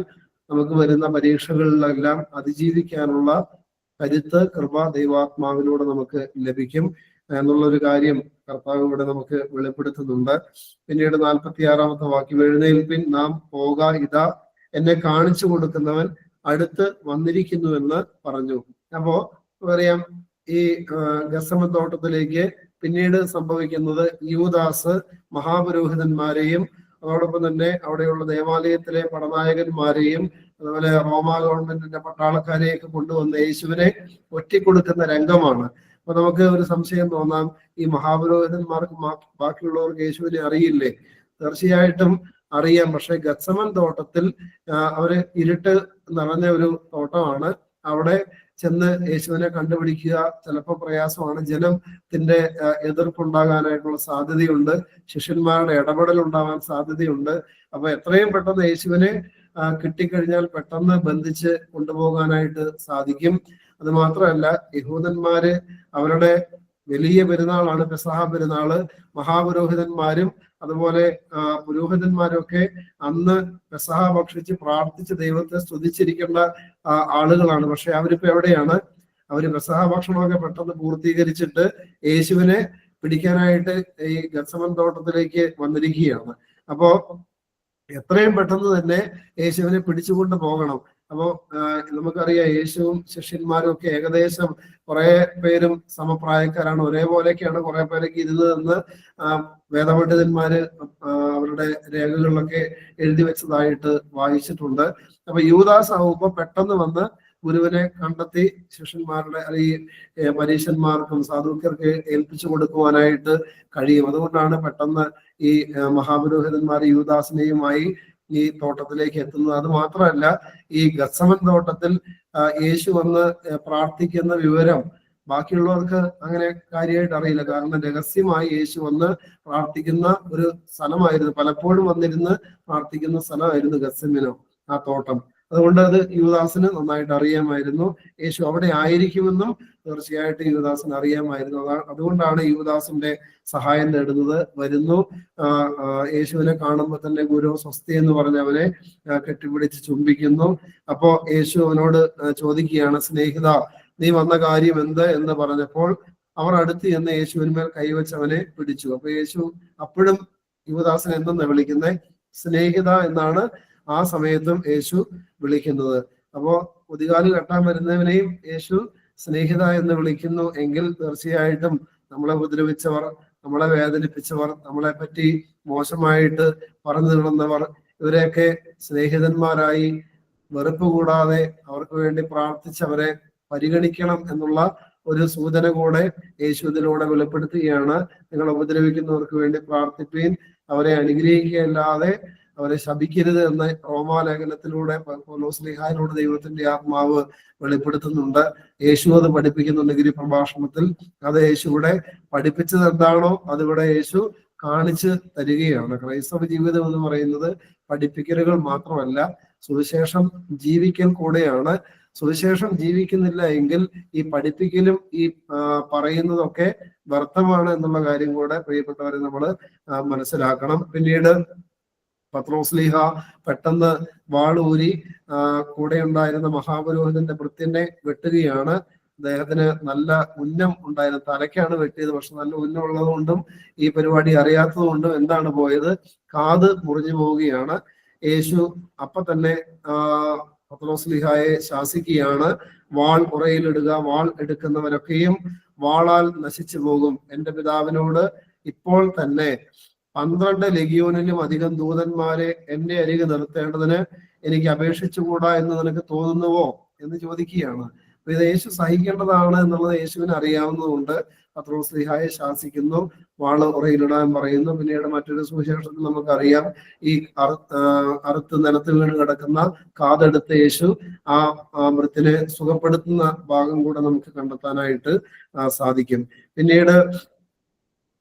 നമുക്ക് വരുന്ന പരീക്ഷകളിലെല്ലാം അതിജീവിക്കാനുള്ള കരുത്ത്, കൃപ ദൈവാത്മാവിലൂടെ നമുക്ക് ലഭിക്കും എന്നുള്ളൊരു കാര്യം കർത്താവ് ഇവിടെ നമുക്ക് വെളിപ്പെടുത്തുന്നുണ്ട്. പിന്നീട് 46-ാമത്തെ വാക്യം: എഴുന്നേൽപ്പിൻ, നാം പോക, ഇതാ എന്നെ കാണിച്ചു കൊടുക്കുന്നവൻ അടുത്ത് വന്നിരിക്കുന്നുവെന്ന് പറഞ്ഞു. അപ്പോ പറയാം, ഈ ഗത്സമൻ തോട്ടത്തിലേക്ക് പിന്നീട് സംഭവിക്കുന്നത് യൂദാസ് മഹാപുരോഹിതന്മാരെയും അതോടൊപ്പം തന്നെ അവിടെയുള്ള ദേവാലയത്തിലെ പടനായകന്മാരെയും അതുപോലെ റോമാ ഗവൺമെന്റിന്റെ പട്ടാളക്കാരെയൊക്കെ കൊണ്ടുവന്ന് യേശുവിനെ ഒറ്റിക്കൊടുക്കുന്ന രംഗമാണ്. അപ്പൊ നമുക്ക് ഒരു സംശയം തോന്നാം, ഈ മഹാപുരോഹിതന്മാർക്ക് ബാക്കിയുള്ളവർക്ക് യേശുവിനെ അറിയില്ലേ? തീർച്ചയായിട്ടും അറിയാം. പക്ഷെ ഗത്സമൻ തോട്ടത്തിൽ അവര് ഇരുട്ട് നിറഞ്ഞ ഒരു തോട്ടമാണ്. അവിടെ ചെന്ന് യേശുവിനെ കണ്ടുപിടിക്കുക ചിലപ്പോൾ പ്രയാസമാണ്. ജനത്തിന്റെ എതിർപ്പുണ്ടാകാനായിട്ടുള്ള സാധ്യതയുണ്ട്. ശിഷ്യന്മാരുടെ ഇടപെടൽ ഉണ്ടാവാൻ സാധ്യതയുണ്ട്. അപ്പൊ എത്രയും പെട്ടെന്ന് യേശുവിനെ കിട്ടിക്കഴിഞ്ഞാൽ പെട്ടെന്ന് ബന്ധിച്ച് കൊണ്ടുപോകാനായിട്ട് സാധിക്കും. അത് മാത്രമല്ല, യഹൂദന്മാര് അവരുടെ വലിയ പെരുന്നാളാണ് പെസഹ പെരുന്നാള്. മഹാപുരോഹിതന്മാരും അതുപോലെ പുരോഹിതന്മാരൊക്കെ അന്ന് പെസഹ ഭക്ഷിച്ച് പ്രാർത്ഥിച്ച് ദൈവത്തെ സ്തുതിച്ചിരിക്കേണ്ട ആളുകളാണ്. പക്ഷെ അവരിപ്പോ എവിടെയാണ്? അവര് പെസഹ ഭക്ഷണമൊക്കെ പെട്ടെന്ന് പൂർത്തീകരിച്ചിട്ട് യേശുവിനെ പിടിക്കാനായിട്ട് ഈ ഗത്സമൻ തോട്ടത്തിലേക്ക് വന്നിരിക്കുകയാണ്. അപ്പോ എത്രയും പെട്ടെന്ന് തന്നെ യേശുവിനെ പിടിച്ചുകൊണ്ട് പോകണം. അപ്പോ നമുക്കറിയാം, യേശുവും ശിഷ്യന്മാരും ഒക്കെ ഏകദേശം കുറെ പേരും സമപ്രായക്കാരാണ്, ഒരേപോലെയൊക്കെയാണ് കുറെ പേരൊക്കെ ഇരുന്നതെന്ന് വേദപണ്ഡിതന്മാര് അവരുടെ രേഖകളിലൊക്കെ എഴുതി വെച്ചതായിട്ട് വായിച്ചിട്ടുണ്ട്. അപ്പൊ യൂദാസ് ആവുമ്പോ പെട്ടെന്ന് വന്ന് ഗുരുവിനെ കണ്ടെത്തി ശിഷ്യന്മാരുടെ അല്ലെങ്കിൽ പരീശന്മാർക്കും സാധുക്കർക്ക് ഏൽപ്പിച്ചു കൊടുക്കുവാനായിട്ട് കഴിയും. അതുകൊണ്ടാണ് പെട്ടെന്ന് ഈ മഹാപുരോഹിതന്മാർ യൂദാസിനെയുമായി ഈ തോട്ടത്തിലേക്ക് എത്തുന്നത്. അത് മാത്രമല്ല, ഈ ഗത്സമൻ തോട്ടത്തിൽ യേശു വന്ന് പ്രാർത്ഥിക്കുന്ന വിവരം ബാക്കിയുള്ളവർക്ക് അങ്ങനെ കാര്യമായിട്ട് അറിയില്ല. കാരണം രഹസ്യമായി യേശു വന്ന് പ്രാർത്ഥിക്കുന്ന ഒരു സ്ഥലമായിരുന്നു. പലപ്പോഴും വന്നിരുന്ന് പ്രാർത്ഥിക്കുന്ന സ്ഥലമായിരുന്നു ഗത്സമനോ, ആ തോട്ടം. അതുകൊണ്ട് അത് യൂദാസിന് നന്നായിട്ട് അറിയാമായിരുന്നു. യേശു അവിടെ ആയിരിക്കുമെന്നും തീർച്ചയായിട്ടും യൂദാസിന് അറിയാമായിരുന്നു. അതുകൊണ്ടാണ് യൂദാസിന്റെ സഹായം തേടുന്നത്. വരുന്നു, യേശുവിനെ കാണുമ്പോൾ തന്നെ ഗുരു സ്വസ്തി എന്ന് പറഞ്ഞ് അവനെ കെട്ടിപ്പിടിച്ച് ചുംബിക്കുന്നു. അപ്പോ യേശു അവനോട് ചോദിക്കുകയാണ്, സ്നേഹിത, നീ വന്ന കാര്യം എന്ത് എന്ന് പറഞ്ഞപ്പോൾ അവർ അടുത്ത് ചെന്ന് യേശുവിന്മേൽ കൈവച്ച് അവനെ പിടിച്ചു. അപ്പൊ യേശു അപ്പോഴും യുവദാസൻ എന്തെന്ന് വിളിക്കുന്നത്? സ്നേഹിത എന്നാണ് ആ സമയത്തും യേശു വിളിക്കുന്നത്. അപ്പോ കുതികാല് കെട്ടാൻ വരുന്നവനെയും യേശു സ്നേഹിത എന്ന് വിളിക്കുന്നു എങ്കിൽ തീർച്ചയായിട്ടും നമ്മളെ ഉപദ്രവിച്ചവർ, നമ്മളെ വേദനിപ്പിച്ചവർ, നമ്മളെ പറ്റി മോശമായിട്ട് പറഞ്ഞു നടന്നവർ, ഇവരെയൊക്കെ സ്നേഹിതന്മാരായി വെറുപ്പ് കൂടാതെ അവർക്ക് വേണ്ടി പ്രാർത്ഥിച്ചവരെ പരിഗണിക്കണം എന്നുള്ള ഒരു സൂചന കൂടെ യേശു ഇതിലൂടെ വെളിപ്പെടുത്തുകയാണ്. നിങ്ങൾ ഉപദ്രവിക്കുന്നവർക്ക് വേണ്ടി പ്രാർത്ഥിപ്പീൻ, അവരെ അനുഗ്രഹിക്കുകയല്ലാതെ അവരെ ശപിക്കരുത് എന്ന് റോമാലേഖനത്തിലൂടെ പൗലോസ്ലീഹായിലൂടെ ദൈവത്തിന്റെ ആത്മാവ് വെളിപ്പെടുത്തുന്നുണ്ട്. യേശു അത് പഠിപ്പിക്കുന്നുണ്ട് ഗിരിപ്രഭാഷണത്തിൽ. അത് യേശുവിടെ പഠിപ്പിച്ചത് എന്താണോ അതിവിടെ യേശു കാണിച്ചു തരികയാണ്. ക്രൈസ്തവ ജീവിതം എന്ന് പറയുന്നത് പഠിപ്പിക്കലുകൾ മാത്രമല്ല, സുവിശേഷം ജീവിക്കൽ കൂടെയാണ്. സുവിശേഷം ജീവിക്കുന്നില്ല എങ്കിൽ ഈ പഠിപ്പിക്കലും ഈ പറയുന്നതൊക്കെ വ്യർത്ഥമാണ് എന്നുള്ള കാര്യം കൂടെ പ്രിയപ്പെട്ടവരെ നമ്മൾ മനസ്സിലാക്കണം. പിന്നീട് പത്രോസ്ലീഹ പെട്ടെന്ന് വാളൂരി കൂടെ ഉണ്ടായിരുന്ന മഹാപുരോഹിതന്റെ ഭൃത്യനെ വെട്ടുകയാണ്. അദ്ദേഹത്തിന് നല്ല ഉന്നം ഉണ്ടായിരുന്നു, തലയ്ക്കാണ് വെട്ടിയത്. പക്ഷെ നല്ല ഉന്നം ഉള്ളത് കൊണ്ടും ഈ പരിപാടി അറിയാത്തത് കൊണ്ടും എന്താണ് പോയത്? കാത് മുറിഞ്ഞു പോവുകയാണ്. യേശു അപ്പൊ തന്നെ പത്രോസ്ലീഹായെ ശാസിക്കുകയാണ്, വാൾ ഉറയിലിടുക, വാൾ എടുക്കുന്നവരൊക്കെയും വാളാൽ നശിച്ചു പോകും. എന്റെ പിതാവിനോട് ഇപ്പോൾ തന്നെ 12 ലെഗിയോനിലും അധികം ദൂതന്മാരെ എന്റെ അരികെ നിർത്തേണ്ടതിന് എനിക്ക് അപേക്ഷിച്ചുകൂടാ എന്ന് നിനക്ക് തോന്നുന്നുവോ എന്ന് ചോദിക്കുകയാണ്. അപ്പൊ ഇത് യേശു സഹിക്കേണ്ടതാണ് എന്നുള്ളത് യേശുവിന് അറിയാവുന്നതുകൊണ്ട് പത്രോസ്ലീഹായെ ശാസിക്കുന്നു, വാള് ഉറയിലിടാൻ പറയുന്നു. പിന്നീട് മറ്റൊരു സുവിശേഷത്തിൽ നമുക്കറിയാം, ഈ അറുത്ത് നിലത്ത് വീണ് കിടക്കുന്ന കാതെടുത്ത് യേശു ആ മൃത്തിനെ സുഖപ്പെടുത്തുന്ന ഭാഗം കൂടെ നമുക്ക് കണ്ടെത്താനായിട്ട് സാധിക്കും. പിന്നീട്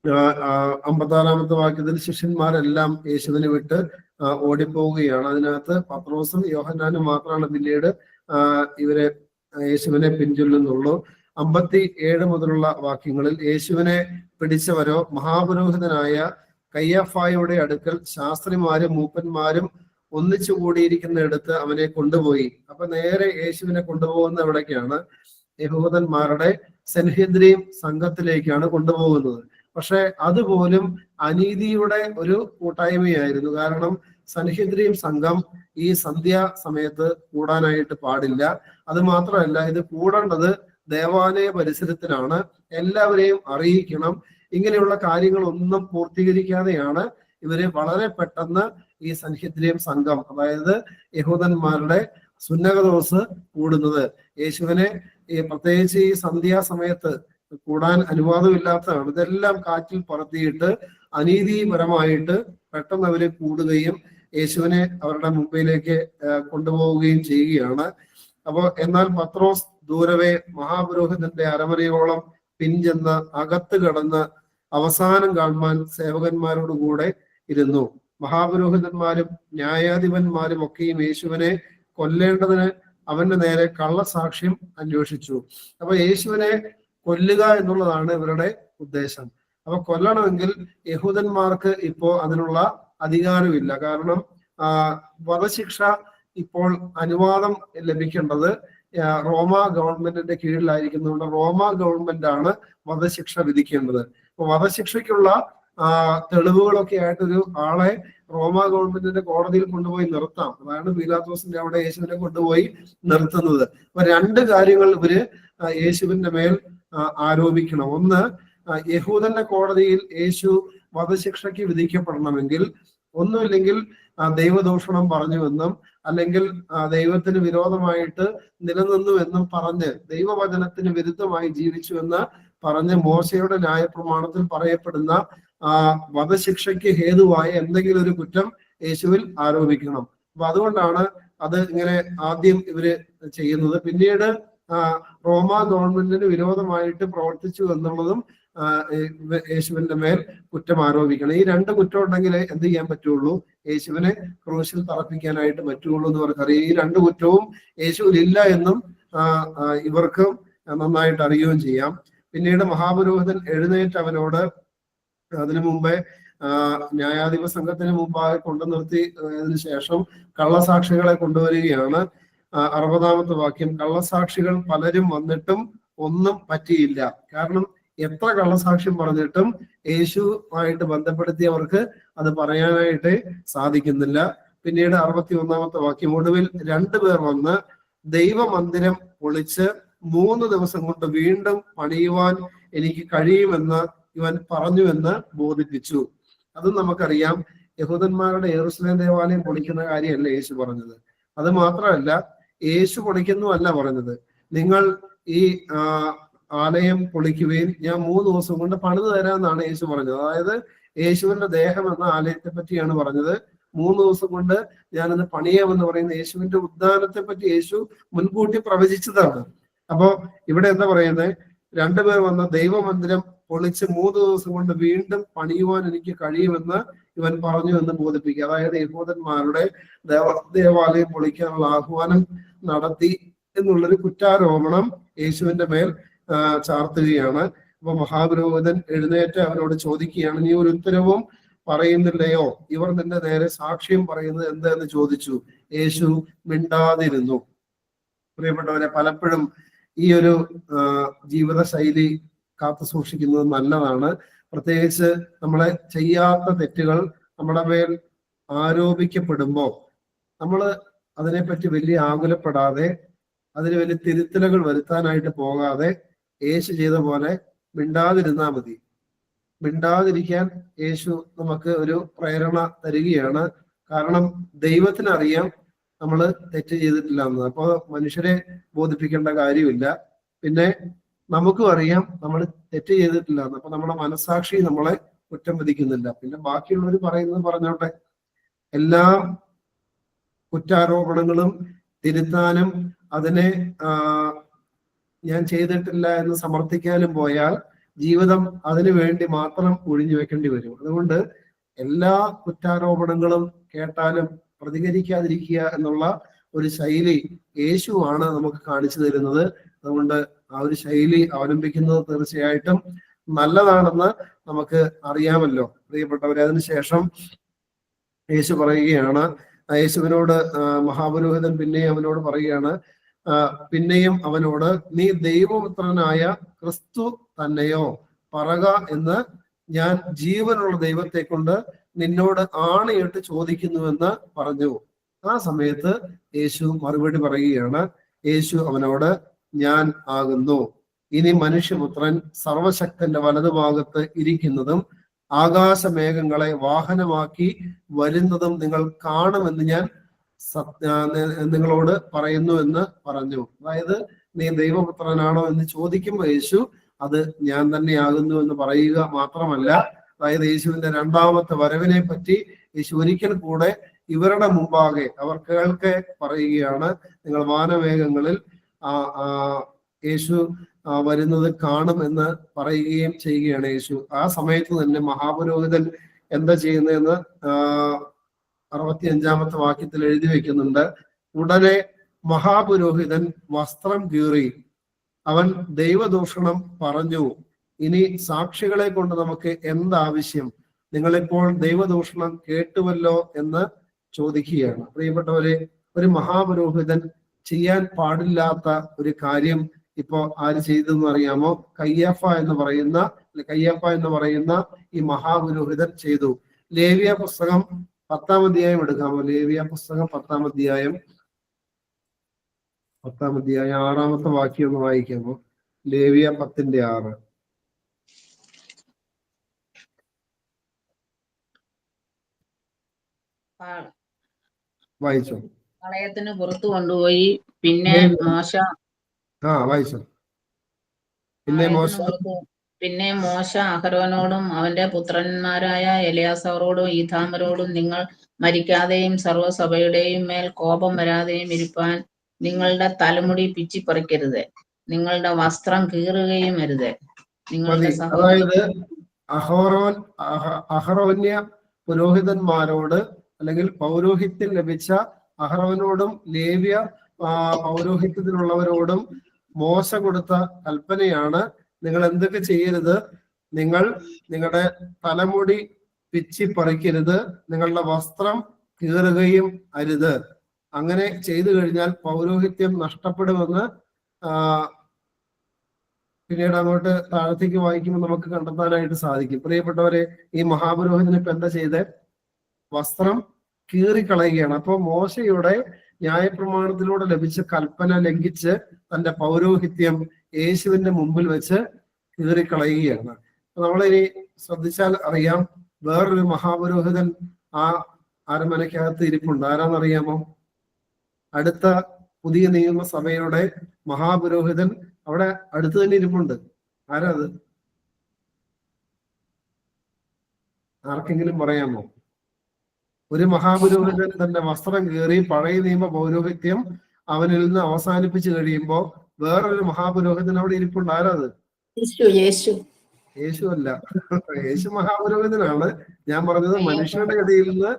56-ാമത്തെ വാക്യത്തിൽ ശിഷ്യന്മാരെല്ലാം യേശുവിനെ വിട്ട് ഓടിപ്പോവുകയാണ്. അതിനകത്ത് പത്രോസും യോഹന്നാനും മാത്രമാണ് പിന്നീട് ഇവരെ യേശുവിനെ പിൻചൊല്ലുന്നുള്ളൂ. 57 മുതലുള്ള വാക്യങ്ങളിൽ യേശുവിനെ പിടിച്ചവരോ മഹാപുരോഹിതനായ കയ്യഫായുടെ അടുക്കൽ ശാസ്ത്രിമാരും മൂപ്പന്മാരും ഒന്നിച്ചു കൂടിയിരിക്കുന്നിടത്ത് അവനെ കൊണ്ടുപോയി. അപ്പൊ നേരെ യേശുവിനെ കൊണ്ടുപോകുന്ന എവിടേക്കാണ്? യഹൂദന്മാരുടെ സെൻഹെദ്രീം സംഘത്തിലേക്കാണ് കൊണ്ടുപോകുന്നത്. പക്ഷെ അതുപോലും അനീതിയുടെ ഒരു കൂട്ടായ്മയായിരുന്നു. കാരണം സൻഹെദ്രീം സംഘം ഈ സന്ധ്യാ സമയത്ത് കൂടാനായിട്ട് പാടില്ല. അത് മാത്രമല്ല, ഇത് കൂടേണ്ടത് ദേവാലയ പരിസരത്തിലാണ്, എല്ലാവരെയും അറിയിക്കണം. ഇങ്ങനെയുള്ള കാര്യങ്ങളൊന്നും പൂർത്തീകരിക്കാതെയാണ് ഇവര് വളരെ പെട്ടെന്ന് ഈ സൻഹെദ്രീം സംഘം, അതായത് യഹൂദന്മാരുടെ സുന്നകദോസ് കൂടുന്നത്. യേശുവിനെ പ്രത്യേകിച്ച് ഈ സന്ധ്യാസമയത്ത് കൂടാൻ അനുവാദമില്ലാത്തതാണ്. ഇതെല്ലാം കാറ്റിൽ പറത്തിയിട്ട് അനീതിപരമായിട്ട് പെട്ടെന്ന് അവരെ കൂടുകയും യേശുവിനെ അവരുടെ മുമ്പിലേക്ക് കൊണ്ടുപോവുകയും ചെയ്യുകയാണ്. അപ്പോ എന്നാൽ പത്രോസ് ദൂരവേ മഹാപുരോഹിതന്റെ അരമനയോളം പിൻചെന്ന് അകത്ത് കടന്ന് അവസാനം കാണുവാൻ സേവകന്മാരോട് കൂടെ ഇരുന്നു. മഹാപുരോഹിതന്മാരും ന്യായാധിപന്മാരും ഒക്കെയും യേശുവിനെ കൊല്ലേണ്ടതിന് അവന്റെ നേരെ കള്ളസാക്ഷ്യം അന്വേഷിച്ചു. അപ്പൊ യേശുവിനെ കൊല്ലുക എന്നുള്ളതാണ് ഇവരുടെ ഉദ്ദേശം. അപ്പൊ കൊല്ലണമെങ്കിൽ യഹൂദന്മാർക്ക് ഇപ്പോ അതിനുള്ള അധികാരമില്ല. കാരണം വധശിക്ഷ ഇപ്പോൾ അനുവാദം ലഭിക്കേണ്ടത് റോമ ഗവൺമെന്റിന്റെ കീഴിലായിരിക്കുന്നതുകൊണ്ട് റോമ ഗവൺമെന്റ് ആണ് വധശിക്ഷ വിധിക്കേണ്ടത്. അപ്പൊ വധശിക്ഷയ്ക്കുള്ള തെളിവുകളൊക്കെ ആയിട്ടൊരു ആളെ റോമ ഗവൺമെന്റിന്റെ കോടതിയിൽ കൊണ്ടുപോയി നിർത്താം. അതാണ് പീലാത്തോസിന്റെ അവിടെ യേശുവിനെ കൊണ്ടുപോയി നിർത്തുന്നത്. അപ്പൊ 2 കാര്യങ്ങൾ ഇവര് യേശുവിന്റെ മേൽ ആരോപിക്കണം. ഒന്ന്, യഹൂദന്റെ കോടതിയിൽ യേശു വധശിക്ഷയ്ക്ക് വിധിക്കപ്പെടണമെങ്കിൽ ഒന്നുമില്ലെങ്കിൽ ദൈവദൂഷണം പറഞ്ഞുവെന്നും അല്ലെങ്കിൽ ദൈവത്തിന് വിരോധമായിട്ട് നിലനിന്നുവെന്നും പറഞ്ഞ് ദൈവവചനത്തിന് വിരുദ്ധമായി ജീവിച്ചുവെന്ന് പറഞ്ഞ് മോശയുടെ ന്യായപ്രമാണത്തിൽ പറയപ്പെടുന്ന വധശിക്ഷയ്ക്ക് ഹേതുവായ എന്തെങ്കിലും ഒരു കുറ്റം യേശുവിൽ ആരോപിക്കണം. അപ്പൊ അതുകൊണ്ടാണ് അത് ഇങ്ങനെ ആദ്യം ഇവര് ചെയ്യുന്നത്. പിന്നീട് റോമ ഗവൺമെന്റിന് വിരോധമായിട്ട് പ്രവർത്തിച്ചു എന്നുള്ളതും യേശുവിന്റെ മേൽ കുറ്റം ആരോപിക്കണം. ഈ രണ്ട് കുറ്റം ഉണ്ടെങ്കിൽ എന്ത് ചെയ്യാൻ പറ്റുള്ളൂ? യേശുവിനെ ക്രൂശിൽ തറപ്പിക്കാനായിട്ട് പറ്റുള്ളൂ എന്ന് പറഞ്ഞറിയാം. ഈ രണ്ട് കുറ്റവും യേശുവിൽ ഇല്ല എന്നും ഇവർക്ക് നന്നായിട്ട് അറിയുകയും ചെയ്യാം. പിന്നീട് മഹാപുരോഹിതൻ എഴുന്നേറ്റ് അവനോട് അതിനു മുമ്പേ ന്യായാധിപ സംഘത്തിന് മുമ്പാകെ കൊണ്ടു നിർത്തിയതിനു ശേഷം കള്ളസാക്ഷികളെ കൊണ്ടുവരികയാണ്. 60-ാമത്തെ വാക്യം, കള്ളസാക്ഷികൾ പലരും വന്നിട്ടും ഒന്നും പറ്റിയില്ല. കാരണം എത്ര കള്ളസാക്ഷ്യം പറഞ്ഞിട്ടും യേശുവായിട്ട് ബന്ധപ്പെടുത്തിയവർക്ക് അത് പറയാനായിട്ട് സാധിക്കുന്നില്ല. പിന്നീട് 61-ാമത്തെ വാക്യം, ഒടുവിൽ 2 പേർ വന്ന് ദൈവമന്ദിരം പൊളിച്ച് 3 ദിവസം കൊണ്ട് വീണ്ടും പണിയുവാൻ എനിക്ക് കഴിയുമെന്ന് ഇവൻ പറഞ്ഞുവെന്ന് ബോധിപ്പിച്ചു. അതും നമുക്കറിയാം, യഹൂദന്മാരുടെ യെരൂശലേം ദേവാലയം പൊളിക്കുന്ന കാര്യമല്ല യേശു പറഞ്ഞത്. അത് മാത്രമല്ല, യേശു പൊളിക്കുന്നു അല്ല പറഞ്ഞത്, നിങ്ങൾ ഈ ആലയം പൊളിക്കുകയും ഞാൻ 3 ദിവസം കൊണ്ട് പണിത് തരാമെന്നാണ് യേശു പറഞ്ഞത്. അതായത് യേശുവിന്റെ ദേഹം എന്ന ആലയത്തെ പറ്റിയാണ് പറഞ്ഞത്. 3 ദിവസം കൊണ്ട് ഞാനിന്ന് പണിയാമെന്ന് പറയുന്ന യേശുവിന്റെ ഉദ്ധാനത്തെ പറ്റി യേശു മുൻകൂട്ടി പ്രവചിച്ചതാണ്. അപ്പോ ഇവിടെ എന്താ പറയുന്നത്? 2 പേർ വന്ന ദൈവമന്ദിരം പൊളിച്ച് 3 ദിവസം കൊണ്ട് വീണ്ടും പണിയുവാൻ എനിക്ക് കഴിയുമെന്ന് ഇവൻ പറഞ്ഞു എന്ന് ബോധിപ്പിക്കുക. അതായത് യഹൂദന്മാരുടെ ദേവാലയം പൊളിക്കാനുള്ള ആഹ്വാനം നടത്തി എന്നുള്ളൊരു കുറ്റാരോപണം യേശുവിന്റെ മേൽ ചാർത്തുകയാണ്. അപ്പൊ മഹാപുരോഹിതൻ എഴുന്നേറ്റ് അവരോട് ചോദിക്കുകയാണ്, നീ ഒരു ഉത്തരവും പറയുന്നില്ലയോ? ഇവർ നിന്റെ നേരെ സാക്ഷ്യം പറയുന്നത് എന്തെന്ന് ചോദിച്ചു. യേശു മിണ്ടാതിരുന്നു. പ്രിയപ്പെട്ടവരെ, പലപ്പോഴും ഈ ഒരു ജീവിതശൈലി കാത്തു സൂക്ഷിക്കുന്നത് നല്ലതാണ്. പ്രത്യേകിച്ച് നമ്മളെ ചെയ്യാത്ത തെറ്റുകൾ നമ്മുടെ മേൽ ആരോപിക്കപ്പെടുമ്പോൾ നമ്മൾ അതിനെപ്പറ്റി വലിയ ആകുലപ്പെടാതെ, അതിന് വലിയ തിരുത്തലുകൾ വരുത്താനായിട്ട് പോകാതെ യേശു ചെയ്ത പോലെ മിണ്ടാതിരുന്നാൽ മതി. മിണ്ടാതിരിക്കാൻ യേശു നമുക്ക് ഒരു പ്രേരണ തരികയാണ്. കാരണം ദൈവത്തിനറിയാം നമ്മൾ തെറ്റ് ചെയ്തിട്ടില്ല എന്ന്. അപ്പൊ മനുഷ്യരെ ബോധിപ്പിക്കേണ്ട കാര്യമില്ല. പിന്നെ നമുക്കും അറിയാം നമ്മൾ തെറ്റ് ചെയ്തിട്ടില്ല എന്ന്. അപ്പൊ നമ്മുടെ മനസാക്ഷി നമ്മളെ കുറ്റം വിധിക്കുന്നില്ല. പിന്നെ ബാക്കിയുള്ളവർ പറയുന്നത് പറഞ്ഞോട്ടെ. എല്ലാ കുറ്റാരോപണങ്ങളും തിരുത്താനും അതിനെ ഞാൻ ചെയ്തിട്ടില്ല എന്ന് സമർത്ഥിക്കാനും പോയാൽ ജീവിതം അതിനു വേണ്ടി മാത്രം ഒഴിഞ്ഞു വെക്കേണ്ടി വരും. അതുകൊണ്ട് എല്ലാ കുറ്റാരോപണങ്ങളും കേട്ടാലും പ്രതികരിക്കാതിരിക്കുക എന്നുള്ള ഒരു ശൈലി യേശുവാണ് നമുക്ക് കാണിച്ചു തരുന്നത്. അതുകൊണ്ട് ആ ഒരു ശൈലി അവലംബിക്കുന്നത് തീർച്ചയായിട്ടും നല്ലതാണെന്ന് നമുക്ക് അറിയാമല്ലോ പ്രിയപ്പെട്ടവരെ. അതിനുശേഷം യേശു പറയുകയാണ്, യേശുവിനോട് മഹാപുരോഹിതൻ പിന്നെയും അവനോട് പറയുകയാണ്, പിന്നെയും അവനോട്, നീ ദൈവപുത്രനായ ക്രിസ്തു തന്നെയോ പറക എന്ന് ഞാൻ ജീവനുള്ള ദൈവത്തെ കൊണ്ട് നിന്നോട് ആണയിട്ട് ചോദിക്കുന്നുവെന്ന് പറഞ്ഞു. ആ സമയത്ത് യേശു മറുപടി പറയുകയാണ്. യേശു അവനോട്, ഞാൻ ആകുന്നു. ഇനി മനുഷ്യപുത്രൻ സർവശക്തന്റെ വലതുഭാഗത്ത് ഇരിക്കുന്നതും ആകാശമേഘങ്ങളെ വാഹനമാക്കി വരുന്നതും നിങ്ങൾ കാണുമെന്ന് ഞാൻ നിങ്ങളോട് പറയുന്നു എന്ന് പറഞ്ഞു. അതായത് നീ ദൈവപുത്രനാണോ എന്ന് ചോദിക്കുമ്പോൾ യേശു അത് ഞാൻ തന്നെയാകുന്നു എന്ന് പറയുക മാത്രമല്ല, അതായത് യേശുവിന്റെ 2ാമത്തെ വരവിനെ പറ്റി യേശു ഒരിക്കൽ കൂടെ ഇവരുടെ മുമ്പാകെ അവർ കേൾക്കെ പറയുകയാണ്. നിങ്ങൾ വാനമേഘങ്ങളിൽ യേശു വരുന്നത് കാണും എന്ന് പറയുകയും ചെയ്യുകയാണ് യേശു. ആ സമയത്ത് തന്നെ മഹാപുരോഹിതൻ എന്താ ചെയ്യുന്നതെന്ന് 65-ാമത്തെ വാക്യത്തിൽ എഴുതി വെക്കുന്നുണ്ട്. ഉടനെ മഹാപുരോഹിതൻ വസ്ത്രം കീറി അവൻ ദൈവദൂഷണം പറഞ്ഞു. ഇനി സാക്ഷികളെ കൊണ്ട് നമുക്ക് എന്താവശ്യം? നിങ്ങളിപ്പോൾ ദൈവദൂഷണം കേട്ടുവല്ലോ എന്ന് ചോദിക്കുകയാണ്. പ്രിയപ്പെട്ടവരെ, ഒരു മഹാപുരോഹിതൻ ചെയ്യാൻ പാടില്ലാത്ത ഒരു കാര്യം ഇപ്പോ ആര് ചെയ്തെന്ന് അറിയാമോ? കയ്യഫ എന്ന് പറയുന്ന ഈ മഹാപുരോഹിതൻ ചെയ്തു. ലേവ്യ പുസ്തകം 10-ാം അധ്യായം എടുക്കാമോ? ലേവ്യ പുസ്തകം 10-ാം അധ്യായം 6-ാമത്തെ വാക്യം ഒന്ന് വായിക്കാമോ? ലേവ്യ 10:6 വായിച്ചോ. പാളയത്തിന് പുറത്തു കൊണ്ടുപോയി. പിന്നെ മോശ വായിച്ചോ. പിന്നെ മോശ അഹരോനോടും അവന്റെ പുത്രന്മാരായ എലയാസാറോടും ഈഥാമരോടും, നിങ്ങൾ മരിക്കാതെയും സർവ്വസഭയുടെയും മേൽ കോപം വരാതെയും ഇരിപ്പാൻ നിങ്ങളുടെ തലമുടി പിച്ചിപ്പറിക്കരുത്, നിങ്ങളുടെ വസ്ത്രം കീറുകയും അരുത്. നിങ്ങളുടെ അതായത് അഹറോന്യ പുരോഹിതന്മാരോട് അല്ലെങ്കിൽ പൗരോഹിത്യം ലഭിച്ച അഹറോനോടും ലേവ്യ പൗരോഹിത്യത്തിലുള്ളവരോടും മോശ കൊടുത്ത കൽപ്പനയാണ്, നിങ്ങൾ എന്തൊക്കെ ചെയ്യരുത്, നിങ്ങൾ നിങ്ങളുടെ തലമുടി പിച്ചി പറിക്കരുത്, നിങ്ങളുടെ വസ്ത്രം കീറുകയും അരുത്. അങ്ങനെ ചെയ്തു കഴിഞ്ഞാൽ പൗരോഹിത്യം നഷ്ടപ്പെടുമെന്ന് പിന്നീട് അങ്ങോട്ട് താഴത്തേക്ക് വായിക്കുമ്പോൾ നമുക്ക് കണ്ടെത്താനായിട്ട് സാധിക്കും. പ്രിയപ്പെട്ടവരെ, ഈ മഹാപുരോഹിതൻ ഇപ്പൊ എന്താ ചെയ്തേ? വസ്ത്രം കീറിക്കളയുകയാണ്. അപ്പൊ മോശയുടെ ന്യായപ്രമാണത്തിലൂടെ ലഭിച്ച കൽപ്പന ലംഘിച്ച് തന്റെ പൗരോഹിത്യം യേശുവിന്റെ മുമ്പിൽ വെച്ച് കീറിക്കളയുകയാണ്. നമ്മളിനി ശ്രദ്ധിച്ചാൽ അറിയാം, വേറൊരു മഹാപുരോഹിതൻ ആ അരമനയ്ക്കകത്ത് ഇരിപ്പുണ്ട്. ആരാന്നറിയാമോ? അടുത്ത പുതിയ നിയമസഭയുടെ മഹാപുരോഹിതൻ അവിടെ അടുത്ത് തന്നെ ഇരിപ്പുണ്ട്. ആരാ അത്? ആർക്കെങ്കിലും പറയാമോ? ഒരു മഹാപുരോഹിതൻ തന്റെ വസ്ത്രം കീറി പഴയ നിയമ പൗരോഹിത്യം അവനിൽ നിന്ന് അവസാനിപ്പിച്ചു കഴിയുമ്പോ വേറൊരു മഹാപുരോഹിതൻ അവിടെ ഇരിപ്പുണ്ട്. ആരാ അത്? യേശു അല്ല, യേശു മഹാപുരോഹിതനാണ്. ഞാൻ പറഞ്ഞത് മനുഷ്യരുടെ ഇടയിൽ നിന്ന്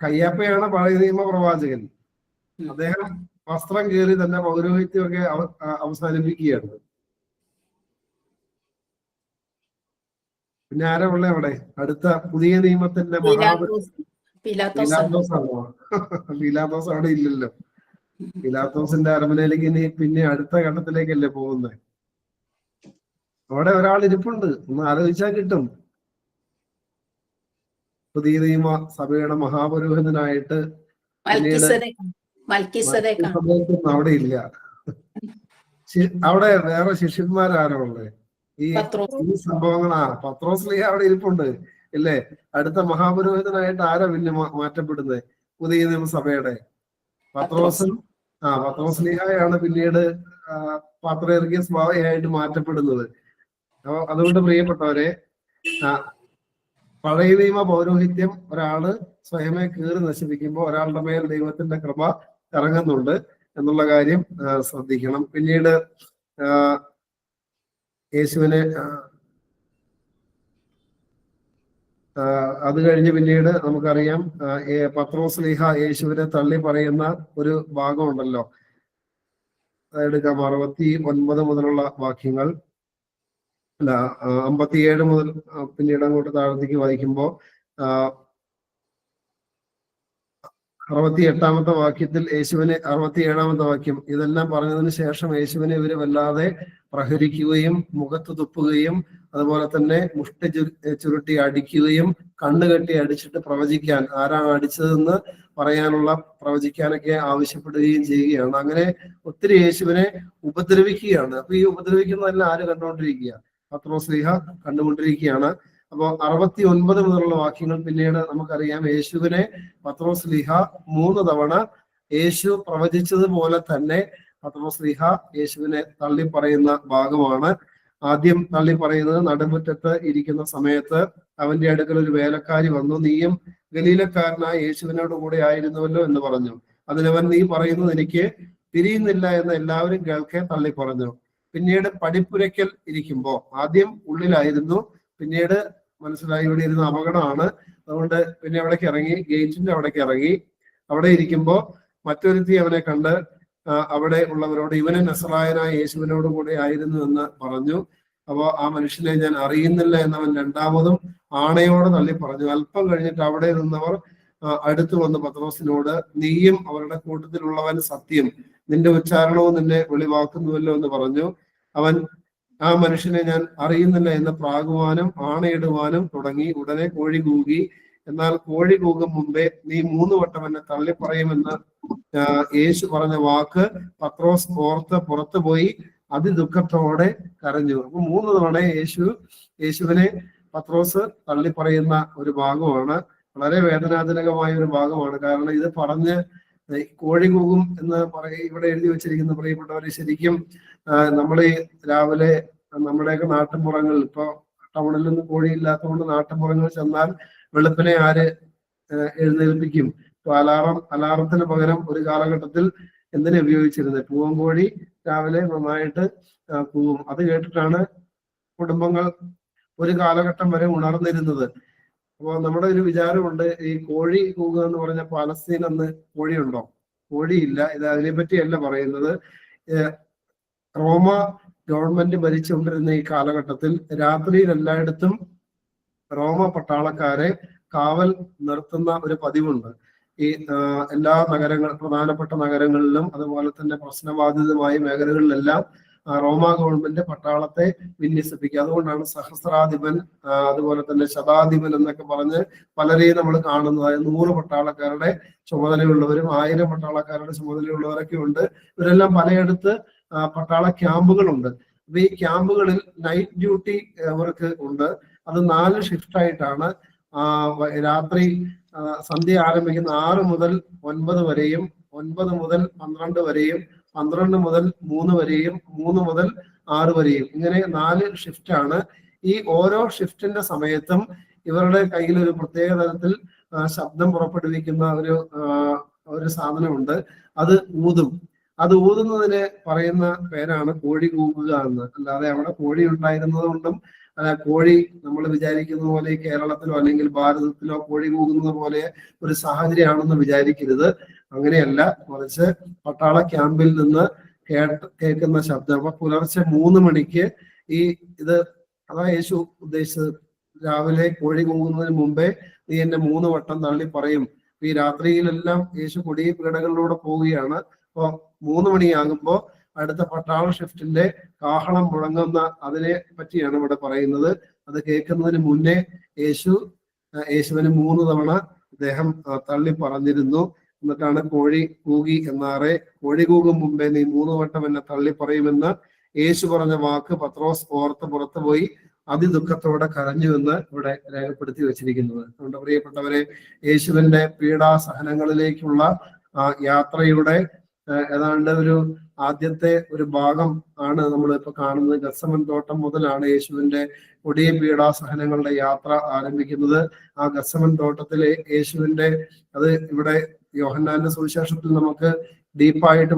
കയ്യാപ്പയാണ് പഴയ നിയമ പ്രവാചകൻ. അദ്ദേഹം വസ്ത്രം കീറി തന്നെ പൗരോഹിത്യമൊക്കെ അവസാനിപ്പിക്കുകയാണ്. പിന്നെ ആരാ ഉള്ള അവിടെ? അടുത്ത പുതിയ നിയമത്തിന്റെ പീലാത്തോസ് ആണോ? പീലാത്തോസ് അവിടെ ഇല്ലല്ലോ. പീലാത്തോസിന്റെ അരമനയിലേക്ക് ഇനി പിന്നെ അടുത്ത ഘട്ടത്തിലേക്കല്ലേ പോകുന്നത്. അവിടെ ഒരാൾ ഇരിപ്പുണ്ട്, ഒന്ന് ആലോചിച്ചാൽ കിട്ടും. പുതിയ നിയമ സഭയുടെ മഹാപുരോഹിതനായിട്ട് അവിടെ ഇല്ല. അവിടെ വേറെ ശിഷ്യന്മാരാരോ ഉള്ളത്? ഈ സംഭവങ്ങളാ. പത്രോസ്ലീഹ അവിടെ ഇരിപ്പുണ്ട് ഇല്ലേ? അടുത്ത മഹാപുരോഹിതനായിട്ട് ആരാ പിന്നെ മാറ്റപ്പെടുന്നത്? പുതിയ നിയമസഭയുടെ പത്രോസ്ലീഹയാണ് പിന്നീട് പാത്രീർക്കീസ് ബാവയായിട്ട് മാറ്റപ്പെടുന്നത്. അതുകൊണ്ട് പ്രിയപ്പെട്ടവരെ, പഴയ നിയമ പൗരോഹിത്യം ഒരാള് സ്വയമേ കീറി നശിപ്പിക്കുമ്പോൾ ഒരാളുടെ മേൽ ദൈവത്തിന്റെ കൃപ ഇറങ്ങുന്നുണ്ട് എന്നുള്ള കാര്യം ശ്രദ്ധിക്കണം. പിന്നീട് യേശുവിനെ അത് കഴിഞ്ഞ് പിന്നീട് നമുക്കറിയാം പത്രോസ്ലീഹ യേശുവിനെ തള്ളി പറയുന്ന ഒരു ഭാഗമുണ്ടല്ലോ. അതെടുക്കാം, 69 മുതലുള്ള വാക്യങ്ങൾ, അല്ല 57 മുതൽ പിന്നീട് അങ്ങോട്ട് താഴത്തേക്ക് വായിക്കുമ്പോ 68-ാമത്തെ വാക്യത്തിൽ യേശുവിനെ, 67-ാമത്തെ വാക്യം, ഇതെല്ലാം പറഞ്ഞതിന് ശേഷം യേശുവിനെ ഇവര് വല്ലാതെ പ്രഹരിക്കുകയും മുഖത്ത് തുപ്പുകയും അതുപോലെ തന്നെ മുഷ്ടി ചുരുട്ടി അടിക്കുകയും കണ്ണുകെട്ടി അടിച്ചിട്ട് പ്രവചിക്കാൻ, ആരാണ് അടിച്ചതെന്ന് പറയാനുള്ള പ്രവചിക്കാനൊക്കെ ആവശ്യപ്പെടുകയും ചെയ്യുകയാണ്. അങ്ങനെ ഒത്തിരി യേശുവിനെ ഉപദ്രവിക്കുകയാണ്. അപ്പൊ ഈ ഉപദ്രവിക്കുന്നതെല്ലാം ആര് കണ്ടുകൊണ്ടിരിക്കുക? പത്രോസ്ലീഹ കണ്ടുകൊണ്ടിരിക്കുകയാണ്. അപ്പൊ 69 മുതലുള്ള വാക്യങ്ങൾ പിന്നീട് നമുക്കറിയാം, യേശുവിനെ പത്രോസ്ലീഹ 3 തവണ യേശു പ്രവചിച്ചതുപോലെ തന്നെ പത്രോസ്ലീഹ യേശുവിനെ തള്ളി പറയുന്ന ഭാഗമാണ്. ആദ്യം തള്ളി പറയുന്നത്, നടുമുറ്റത്ത് ഇരിക്കുന്ന സമയത്ത് അവന്റെ അടുക്കൽ ഒരു വേലക്കാരി വന്നു, നീയും ഗലീലക്കാരനായ യേശുവിനോട് കൂടെ ആയിരുന്നുവല്ലോ എന്ന് പറഞ്ഞു. അതിനവൻ, നീ പറയുന്നത് എനിക്ക് തിരിയുന്നില്ല എന്ന് എല്ലാവരും കേൾക്കെ തള്ളി പറഞ്ഞു. പിന്നീട് പടിപ്പുരയ്ക്കൽ ഇരിക്കുമ്പോ, ആദ്യം ഉള്ളിലായിരുന്നു, പിന്നീട് മനസ്സിലായി ഇവിടെ ഇരുന്ന അപകടമാണ്, അതുകൊണ്ട് പിന്നെ അവിടേക്ക് ഇറങ്ങി, ഗേറ്റിന്റെ അവിടേക്ക് ഇറങ്ങി. അവിടെ ഇരിക്കുമ്പോ മറ്റൊരുത്തി അവനെ കണ്ട് അവിടെ ഉള്ളവരോട്, ഇവന് നസറായനായ യേശുവിനോട് കൂടെ ആയിരുന്നു എന്ന് പറഞ്ഞു. അപ്പൊ ആ മനുഷ്യനെ ഞാൻ അറിയുന്നില്ല എന്നവൻ രണ്ടാമതും ആണയോടെ തള്ളി പറഞ്ഞു. അല്പം കഴിഞ്ഞിട്ട് അവിടെ നിന്നവർ അടുത്തു വന്ന് പത്രോസിനോട്, നീയും അവരുടെ കൂട്ടത്തിലുള്ളവൻ സത്യം, നിന്റെ ഉച്ചാരണവും നിന്നെ വെളിവാക്കുന്നുവല്ലോ എന്ന് പറഞ്ഞു. അവൻ ആ മനുഷ്യനെ ഞാൻ അറിയുന്നില്ല എന്ന് പ്രാകുവാനും ആണയിടുവാനും തുടങ്ങി. ഉടനെ കോഴി കൂകി. എന്നാൽ കോഴി കൂകും മുമ്പേ നീ 3 വട്ടം എന്നെ തള്ളിപ്പറയുമെന്ന് യേശു പറഞ്ഞ വാക്ക് പത്രോസ് ഓർത്ത് പുറത്തു പോയി അതിദുഃഖത്തോടെ കരഞ്ഞു. അപ്പൊ 3 തവണ യേശുവിനെ പത്രോസ് തള്ളിപ്പറയുന്ന ഒരു ഭാഗമാണ്. വളരെ വേദനാജനകമായ ഒരു ഭാഗമാണ്. കാരണം ഇത് പറഞ്ഞ് കോഴി കൂകും എന്ന് ഇവിടെ എഴുതി വെച്ചിരിക്കുന്ന പ്രിയപ്പെട്ടവരെ, ശരിക്കും നമ്മൾ രാവിലെ നമ്മുടെയൊക്കെ നാട്ടിൻപുറങ്ങളിൽ, ഇപ്പൊ ടൗണിലൊന്നും കോഴിയില്ലാത്തതുകൊണ്ട് നാട്ടിൻപുറങ്ങളിൽ ചെന്നാൽ വെളുപ്പിനെ ആര് എഴുന്നേൽപ്പിക്കും? ഇപ്പൊ അലാറത്തിന് പകരം ഒരു കാലഘട്ടത്തിൽ എന്തിനെ ഉപയോഗിച്ചിരുന്നത്? പൂവൻകോഴി രാവിലെ നന്നായിട്ട് കൂവും. അത് കേട്ടിട്ടാണ് കുടുംബങ്ങൾ ഒരു കാലഘട്ടം വരെ ഉണർന്നിരുന്നത്. അപ്പോൾ നമ്മുടെ ഒരു വിചാരമുണ്ട്, ഈ കോഴി കൂവുക എന്ന് പറഞ്ഞ പാലസ്തീൻ അന്ന് കോഴിയുണ്ടോ? കോഴിയില്ല. ഇത് അതിനെപ്പറ്റിയല്ല പറയുന്നത്. റോമ ഗവൺമെന്റ് ഭരിച്ചുകൊണ്ടിരുന്ന ഈ കാലഘട്ടത്തിൽ രാത്രിയിൽ എല്ലായിടത്തും റോമ പട്ടാളക്കാരെ കാവൽ നിർത്തുന്ന ഒരു പതിവുണ്ട്. ഈ എല്ലാ പ്രധാനപ്പെട്ട നഗരങ്ങളിലും അതുപോലെ തന്നെ പ്രശ്നബാധിതമായ മേഖലകളിലെല്ലാം റോമ ഗവൺമെന്റ് പട്ടാളത്തെ വിന്യസിപ്പിക്കുക. അതുകൊണ്ടാണ് സഹസ്രാധിപൻ, അതുപോലെ തന്നെ ശതാധിപൻ എന്നൊക്കെ പറഞ്ഞ് പലരെയും നമ്മൾ കാണുന്നത്. അതായത് 100 പട്ടാളക്കാരുടെ ചുമതലയുള്ളവരും 1000 പട്ടാളക്കാരുടെ ചുമതലയുള്ളവരൊക്കെ ഉണ്ട്. ഇവരെല്ലാം പലയിടത്ത് പട്ടാള ക്യാമ്പുകളുണ്ട്. അപ്പൊ ഈ ക്യാമ്പുകളിൽ നൈറ്റ് ഡ്യൂട്ടി അവർക്ക് ഉണ്ട്. അത് 4 ഷിഫ്റ്റായിട്ടാണ്. രാത്രി സന്ധ്യ ആരംഭിക്കുന്ന 6 മുതൽ 9 വരെയും, 9 മുതൽ 12 വരെയും, 12 മുതൽ 3 വരെയും, 3 മുതൽ 6 വരെയും, ഇങ്ങനെ 4 ഷിഫ്റ്റാണ്. ഈ ഓരോ ഷിഫ്റ്റിന്റെ സമയത്തും ഇവരുടെ കയ്യിൽ ഒരു പ്രത്യേക തരത്തിൽ ശബ്ദം പുറപ്പെടുവിക്കുന്ന ഒരു സാധനമുണ്ട്. അത് ഊതും. അത് ഊതുന്നതിന് പറയുന്ന പേരാണ് കോഴി കൂവുക എന്ന്. അല്ലാതെ അവിടെ കോഴി ഉണ്ടായിരുന്നത് കൊണ്ടും കോഴി നമ്മൾ വിചാരിക്കുന്ന പോലെ കേരളത്തിലോ അല്ലെങ്കിൽ ഭാരതത്തിലോ കോഴി കൂകുന്നത് പോലെ ഒരു സാഹചര്യമാണെന്ന് വിചാരിക്കരുത്. അങ്ങനെയല്ല, മറിച്ച് പട്ടാള ക്യാമ്പിൽ നിന്ന് കേൾക്കുന്ന ശബ്ദം. അപ്പൊ പുലർച്ചെ 3 മണിക്ക് അതാ യേശു ഉദ്ദേശിച്ചത്. രാവിലെ കോഴി കൂകുന്നതിന് മുമ്പേ നീ എന്നെ 3 വട്ടം തള്ളി പറയും. ഈ രാത്രിയിലെല്ലാം യേശു കൊടിയ പീഡകളിലൂടെ പോവുകയാണ്. അപ്പൊ 3 മണിയാകുമ്പോ അടുത്ത പട്ടാള ഷിഫ്റ്റിന്റെ കാഹളം മുഴങ്ങുന്ന അതിനെ പറ്റിയാണ് ഇവിടെ പറയുന്നത്. അത് കേൾക്കുന്നതിന് മുന്നേ യേശുവിന് 3 തവണ അദ്ദേഹം തള്ളി പറഞ്ഞിരുന്നു. എന്നിട്ടാണ് കോഴി കൂകി എന്നാറെ. കോഴി കൂകും മുമ്പേ നീ 3 വട്ടം എന്നെ തള്ളി പറയുമെന്ന് യേശു പറഞ്ഞ വാക്ക് പത്രോസ് ഓർത്ത് പുറത്തു പോയി അതിദുഃഖത്തോടെ കരഞ്ഞു എന്ന് ഇവിടെ രേഖപ്പെടുത്തി വെച്ചിരിക്കുന്നത്. അതുകൊണ്ട് പ്രിയപ്പെട്ടവരെ, യേശുവിന്റെ പീഡാസഹനങ്ങളിലേക്കുള്ള യാത്രയുടെ ഏതാണ്ട് ഒരു ആദ്യത്തെ ഒരു ഭാഗം ആണ് നമ്മൾ ഇപ്പൊ കാണുന്നത്. ഗത്സമൻ തോട്ടം മുതലാണ് യേശുവിന്റെ കൊടിയ പീഡാസഹനങ്ങളുടെ യാത്ര ആരംഭിക്കുന്നത്. ആ ഗത്സമൻ തോട്ടത്തിലെ യേശുവിന്റെ അത് ഇവിടെ യോഹന്നാന്റെ സുവിശേഷത്തിൽ നമുക്ക് ഡീപ്പായിട്ട്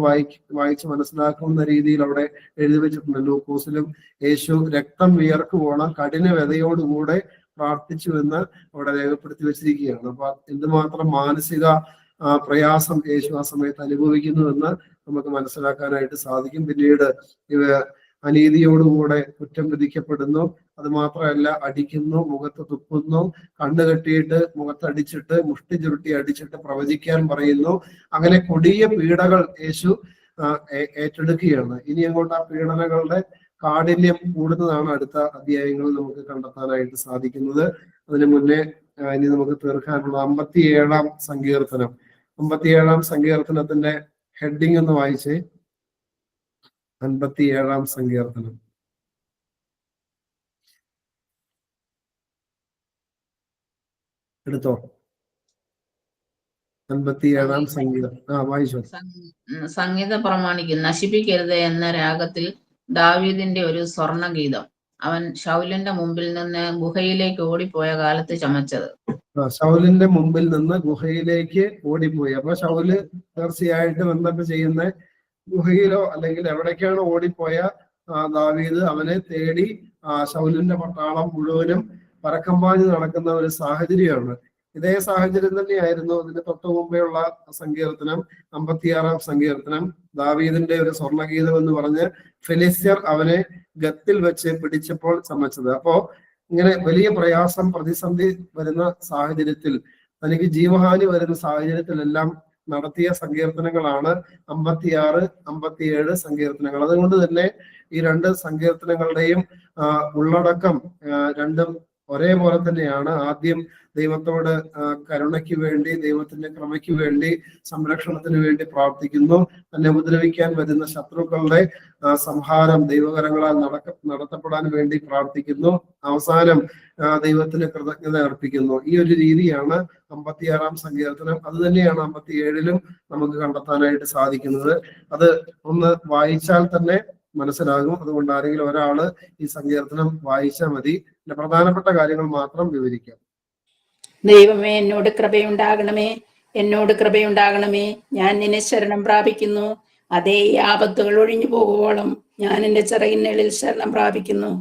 വായിച്ച് മനസ്സിലാക്കുന്ന രീതിയിൽ അവിടെ എഴുതി വെച്ചിട്ടുണ്ട്. ലൂക്കോസിലും യേശു രക്തം വിയർക്കുവോളം കഠിന വ്യതയോടുകൂടെ പ്രാർത്ഥിച്ചു എന്ന് അവിടെ രേഖപ്പെടുത്തി വെച്ചിരിക്കുകയാണ്. അപ്പൊ എന്തുമാത്രം മാനസിക പ്രയാസം യേശു ആ സമയത്ത് അനുഭവിക്കുന്നു എന്ന് നമുക്ക് മനസ്സിലാക്കാനായിട്ട് സാധിക്കും. പിന്നീട് അനീതിയോടുകൂടെ കുറ്റം വിധിക്കപ്പെടുന്നു. അത് മാത്രമല്ല, അടിക്കുന്നു, മുഖത്ത് തുപ്പുന്നു, കണ്ണു കെട്ടിയിട്ട് മുഖത്തടിച്ചിട്ട് മുഷ്ടി ചുരുട്ടി അടിച്ചിട്ട് പ്രവചിക്കാൻ പറയുന്നു. അങ്ങനെ കൊടിയ പീഡകൾ യേശു ഏറ്റെടുക്കുകയാണ്. ഇനി അങ്ങോട്ട് ആ പീഡനങ്ങളുടെ കാഠിന്യം കൂടുന്നതാണ് അടുത്ത അധ്യായങ്ങളിൽ നമുക്ക് കണ്ടെത്താനായിട്ട് സാധിക്കുന്നത്. അതിനു മുന്നേ ഇനി നമുക്ക് തീർക്കാനുള്ള 57-ാം സങ്കീർത്തനം. 57-ാം സങ്കീർത്തനത്തിന്റെ ഹെഡിങ് ഒന്ന് വായിച്ചേ. 57-ാം സങ്കീർത്തനം എടുത്തോ. 57-ാം സങ്കീർത്തനം വായിച്ചോ. സംഗീത പ്രമാണിക്കും നശിപ്പിക്കരുത് എന്ന രാഗത്തിൽ ദാവീദിന്റെ ഒരു സ്വർണഗീതം. അവൻ ശൗലിന്റെ മുമ്പിൽ നിന്ന് ഗുഹയിലേക്ക് ഓടിപ്പോയ കാലത്ത് ചമച്ചത്. ശൗലിന്റെ മുമ്പിൽ നിന്ന് ഗുഹയിലേക്ക് ഓടിപ്പോയി. അപ്പൊ ശൗല് തീർച്ചയായിട്ടും എന്താ ചെയ്യുന്ന, ഗുഹയിലോ അല്ലെങ്കിൽ എവിടേക്കാണ് ഓടിപ്പോയ ദാവീദ് അവനെ തേടി ശൗലിന്റെ പട്ടാളം മുഴുവനും പരക്കം പാഞ്ഞ് നടക്കുന്ന ഒരു സാഹചര്യമാണ്. ഇതേ സാഹചര്യം തന്നെയായിരുന്നു ഇതിന് തൊട്ടു മുമ്പേയുള്ള സങ്കീർത്തനം 56-ാം സങ്കീർത്തനം. ദാവീദിന്റെ ഒരു സ്വർണഗീതം എന്ന് പറഞ്ഞ് ഫെലിസ്ത്യർ അവനെ ഗത്തിൽ വെച്ച് പിടിച്ചപ്പോൾ ചമച്ചത്. അപ്പോ ഇങ്ങനെ വലിയ പ്രയാസം, പ്രതിസന്ധി വരുന്ന സാഹചര്യത്തിൽ, തനിക്ക് ജീവഹാനി വരുന്ന സാഹചര്യത്തിലെല്ലാം നടത്തിയ സങ്കീർത്തനങ്ങളാണ് 56, 57 സങ്കീർത്തനങ്ങൾ. അതുകൊണ്ട് തന്നെ ഈ 2 സങ്കീർത്തനങ്ങളുടെയും ഉള്ളടക്കം രണ്ടും ഒരേപോലെ തന്നെയാണ്. ആദ്യം ദൈവത്തോട് കരുണയ്ക്ക് വേണ്ടി, ദൈവത്തിന്റെ ക്രമയ്ക്ക് വേണ്ടി, സംരക്ഷണത്തിന് വേണ്ടി പ്രാർത്ഥിക്കുന്നു. തന്നെ ഉപദ്രവിക്കാൻ വരുന്ന ശത്രുക്കളുടെ സംഹാരം ദൈവകരങ്ങളാൽ നടത്തപ്പെടാൻ വേണ്ടി പ്രാർത്ഥിക്കുന്നു. അവസാനം ദൈവത്തിന് കൃതജ്ഞത അർപ്പിക്കുന്നു. ഈ ഒരു രീതിയാണ് 56-ാം സങ്കീർത്തനം. അത് തന്നെയാണ് 57-ലും നമുക്ക് കണ്ടെത്താനായിട്ട് സാധിക്കുന്നത്. അത് ഒന്ന് വായിച്ചാൽ തന്നെ മനസ്സിലാകും. അതുകൊണ്ട് ആരെങ്കിലും ഒരാള് ഈ സങ്കീർത്തനം വായിച്ചാൽ മതി. പ്രധാനപ്പെട്ട കാര്യങ്ങൾ മാത്രം വിവരിക്കാം. ദൈവമേ, എന്നോട് കൃപയുണ്ടാകണമേ. എന്നോട് കൃപയുണ്ടാകണമേ. ഞാൻ നിന്നെ ശരണം പ്രാപിക്കുന്നു. അതേ, ഈ ആപത്തുകൾ ഒഴിഞ്ഞു പോകുവോളം ഞാൻ എൻ്റെ ചിറകിനുള്ളിൽ ശരണം പ്രാപിക്കുന്നു.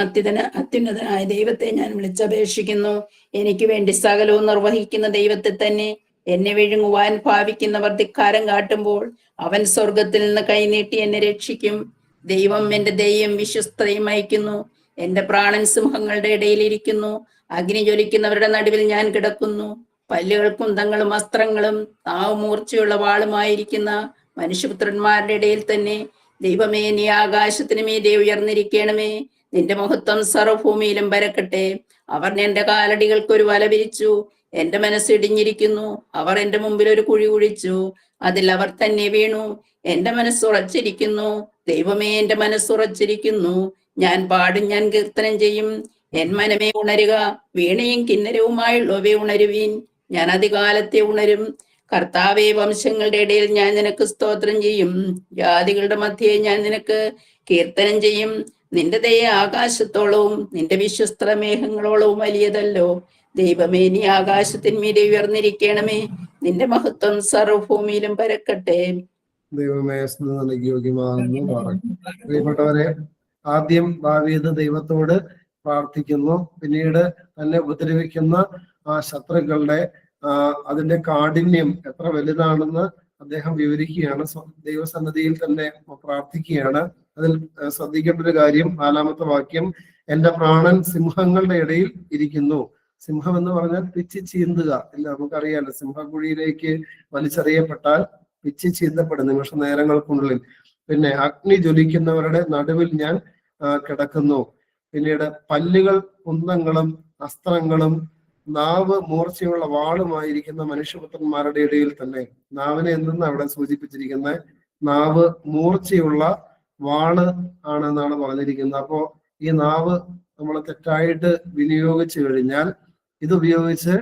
അത്യുന്നതനായ ദൈവത്തെ ഞാൻ വിളിച്ചപേക്ഷിക്കുന്നു. എനിക്ക് വേണ്ടി സകലവും നിർവഹിക്കുന്ന ദൈവത്തെ തന്നെ. എന്നെ വിഴുങ്ങുവാൻ ഭാവിക്കുന്നവർ ധിക്കാരം കാട്ടുമ്പോൾ അവൻ സ്വർഗത്തിൽ നിന്ന് കൈനീട്ടി എന്നെ രക്ഷിക്കും. ദൈവം എൻ്റെ ദയയും വിശ്വസ്തയും അയക്കുന്നു. എൻ്റെ പ്രാണൻ സിംഹങ്ങളുടെ ഇടയിലിരിക്കുന്നു. അഗ്നി ജ്വലിക്കുന്നവരുടെ നടുവിൽ ഞാൻ കിടക്കുന്നു. പല്ലുകൾ കുന്തങ്ങളും അസ്ത്രങ്ങളും നാവ് മൂർച്ചയുള്ള വാളുമായിരിക്കുന്ന മനുഷ്യപുത്രന്മാരുടെ ഇടയിൽ തന്നെ. ദൈവമേ, നീ ആകാശത്തിന് മീതെ ഉയർന്നിരിക്കണമേ. നിന്റെ മഹത്വം സർവ്വഭൂമിയിലും പരക്കട്ടെ. അവർ എന്റെ കാലടികൾക്ക് ഒരു വല വിരിച്ചു. എന്റെ മനസ്സിടിഞ്ഞിരിക്കുന്നു. അവർ എന്റെ മുമ്പിൽ ഒരു കുഴി കുഴിച്ചു. അതിൽ അവർ തന്നെ വീണു. എന്റെ മനസ്സുറച്ചിരിക്കുന്നു. ദൈവമേ, എന്റെ മനസ്സുറച്ചിരിക്കുന്നു. ഞാൻ പാടും, ഞാൻ കീർത്തനം ചെയ്യും. എൻ മനമേ ഉണരുക. വീണയും കിന്നരവുമായുള്ളവയെ ഉണരുവീൻ. ഞാൻ അതികാലത്തെ ഉണരും. കർത്താവേ, വംശങ്ങളുടെ ഇടയിൽ ഞാൻ നിനക്ക് സ്തോത്രം ചെയ്യും. ജാതികളുടെ മധ്യേ ഞാൻ നിനക്ക് കീർത്തനം ചെയ്യും. നിന്റെ ദയ ആകാശത്തോളവും നിന്റെ വിശ്വസ്ത മേഘങ്ങളോളവും വലിയതല്ലോ. ദൈവമേ, നീ ആകാശത്തിന്മീതെ ഉയർന്നിരിക്കണമേ. നിന്റെ മഹത്വം സർവ്വഭൂമിയിലും പരക്കട്ടെ. ദൈവമേ, പ്രിയപ്പെട്ടവരെ, ആദ്യം ദാവീദ് ദൈവത്തോട് പ്രാർത്ഥിക്കുന്നു. പിന്നീട് തന്നെ ഉപദ്രവിക്കുന്ന ആ ശത്രുക്കളുടെ അതിന്റെ കാഠിന്യം എത്ര വലുതാണെന്ന് അദ്ദേഹം വിവരിക്കുകയാണ്. ദൈവസന്നിധിയിൽ തന്നെ പ്രാർത്ഥിക്കുകയാണ്. അതിൽ ശ്രദ്ധിക്കേണ്ട ഒരു കാര്യം, 4-ാമത്തെ വാക്യം, എന്റെ പ്രാണൻ സിംഹങ്ങളുടെ ഇടയിൽ ഇരിക്കുന്നു. സിംഹം എന്ന് പറഞ്ഞാൽ പിച്ചി ചീന്തുക. ഇല്ല, നമുക്കറിയാലോ, സിംഹക്കുഴിയിലേക്ക് വലിച്ചെറിയപ്പെട്ടാൽ പിച്ചി ചീന്തപ്പെടും നിമിഷ നേരങ്ങൾക്കുള്ളിൽ. പിന്നെ അഗ്നി ജ്വലിക്കുന്നവരുടെ നടുവിൽ ഞാൻ കിടക്കുന്നു. പിന്നീട് പല്ലുകൾ കുന്തങ്ങളും അസ്ത്രങ്ങളും നാവ് മൂർച്ചയുള്ള വാളുമായിരിക്കുന്ന മനുഷ്യപുത്രന്മാരുടെ ഇടയിൽ തന്നെ. നാവിനെ എന്തെന്ന് അവിടെ സൂചിപ്പിച്ചിരിക്കുന്നത്? നാവ് മൂർച്ചയുള്ള വാള് ആണെന്നാണ് പറഞ്ഞിരിക്കുന്നത്. അപ്പോ ഈ നാവ് നമ്മൾ തെറ്റായിട്ട് വിനിയോഗിച്ചു കഴിഞ്ഞാൽ ഇത് ഉപയോഗിച്ച്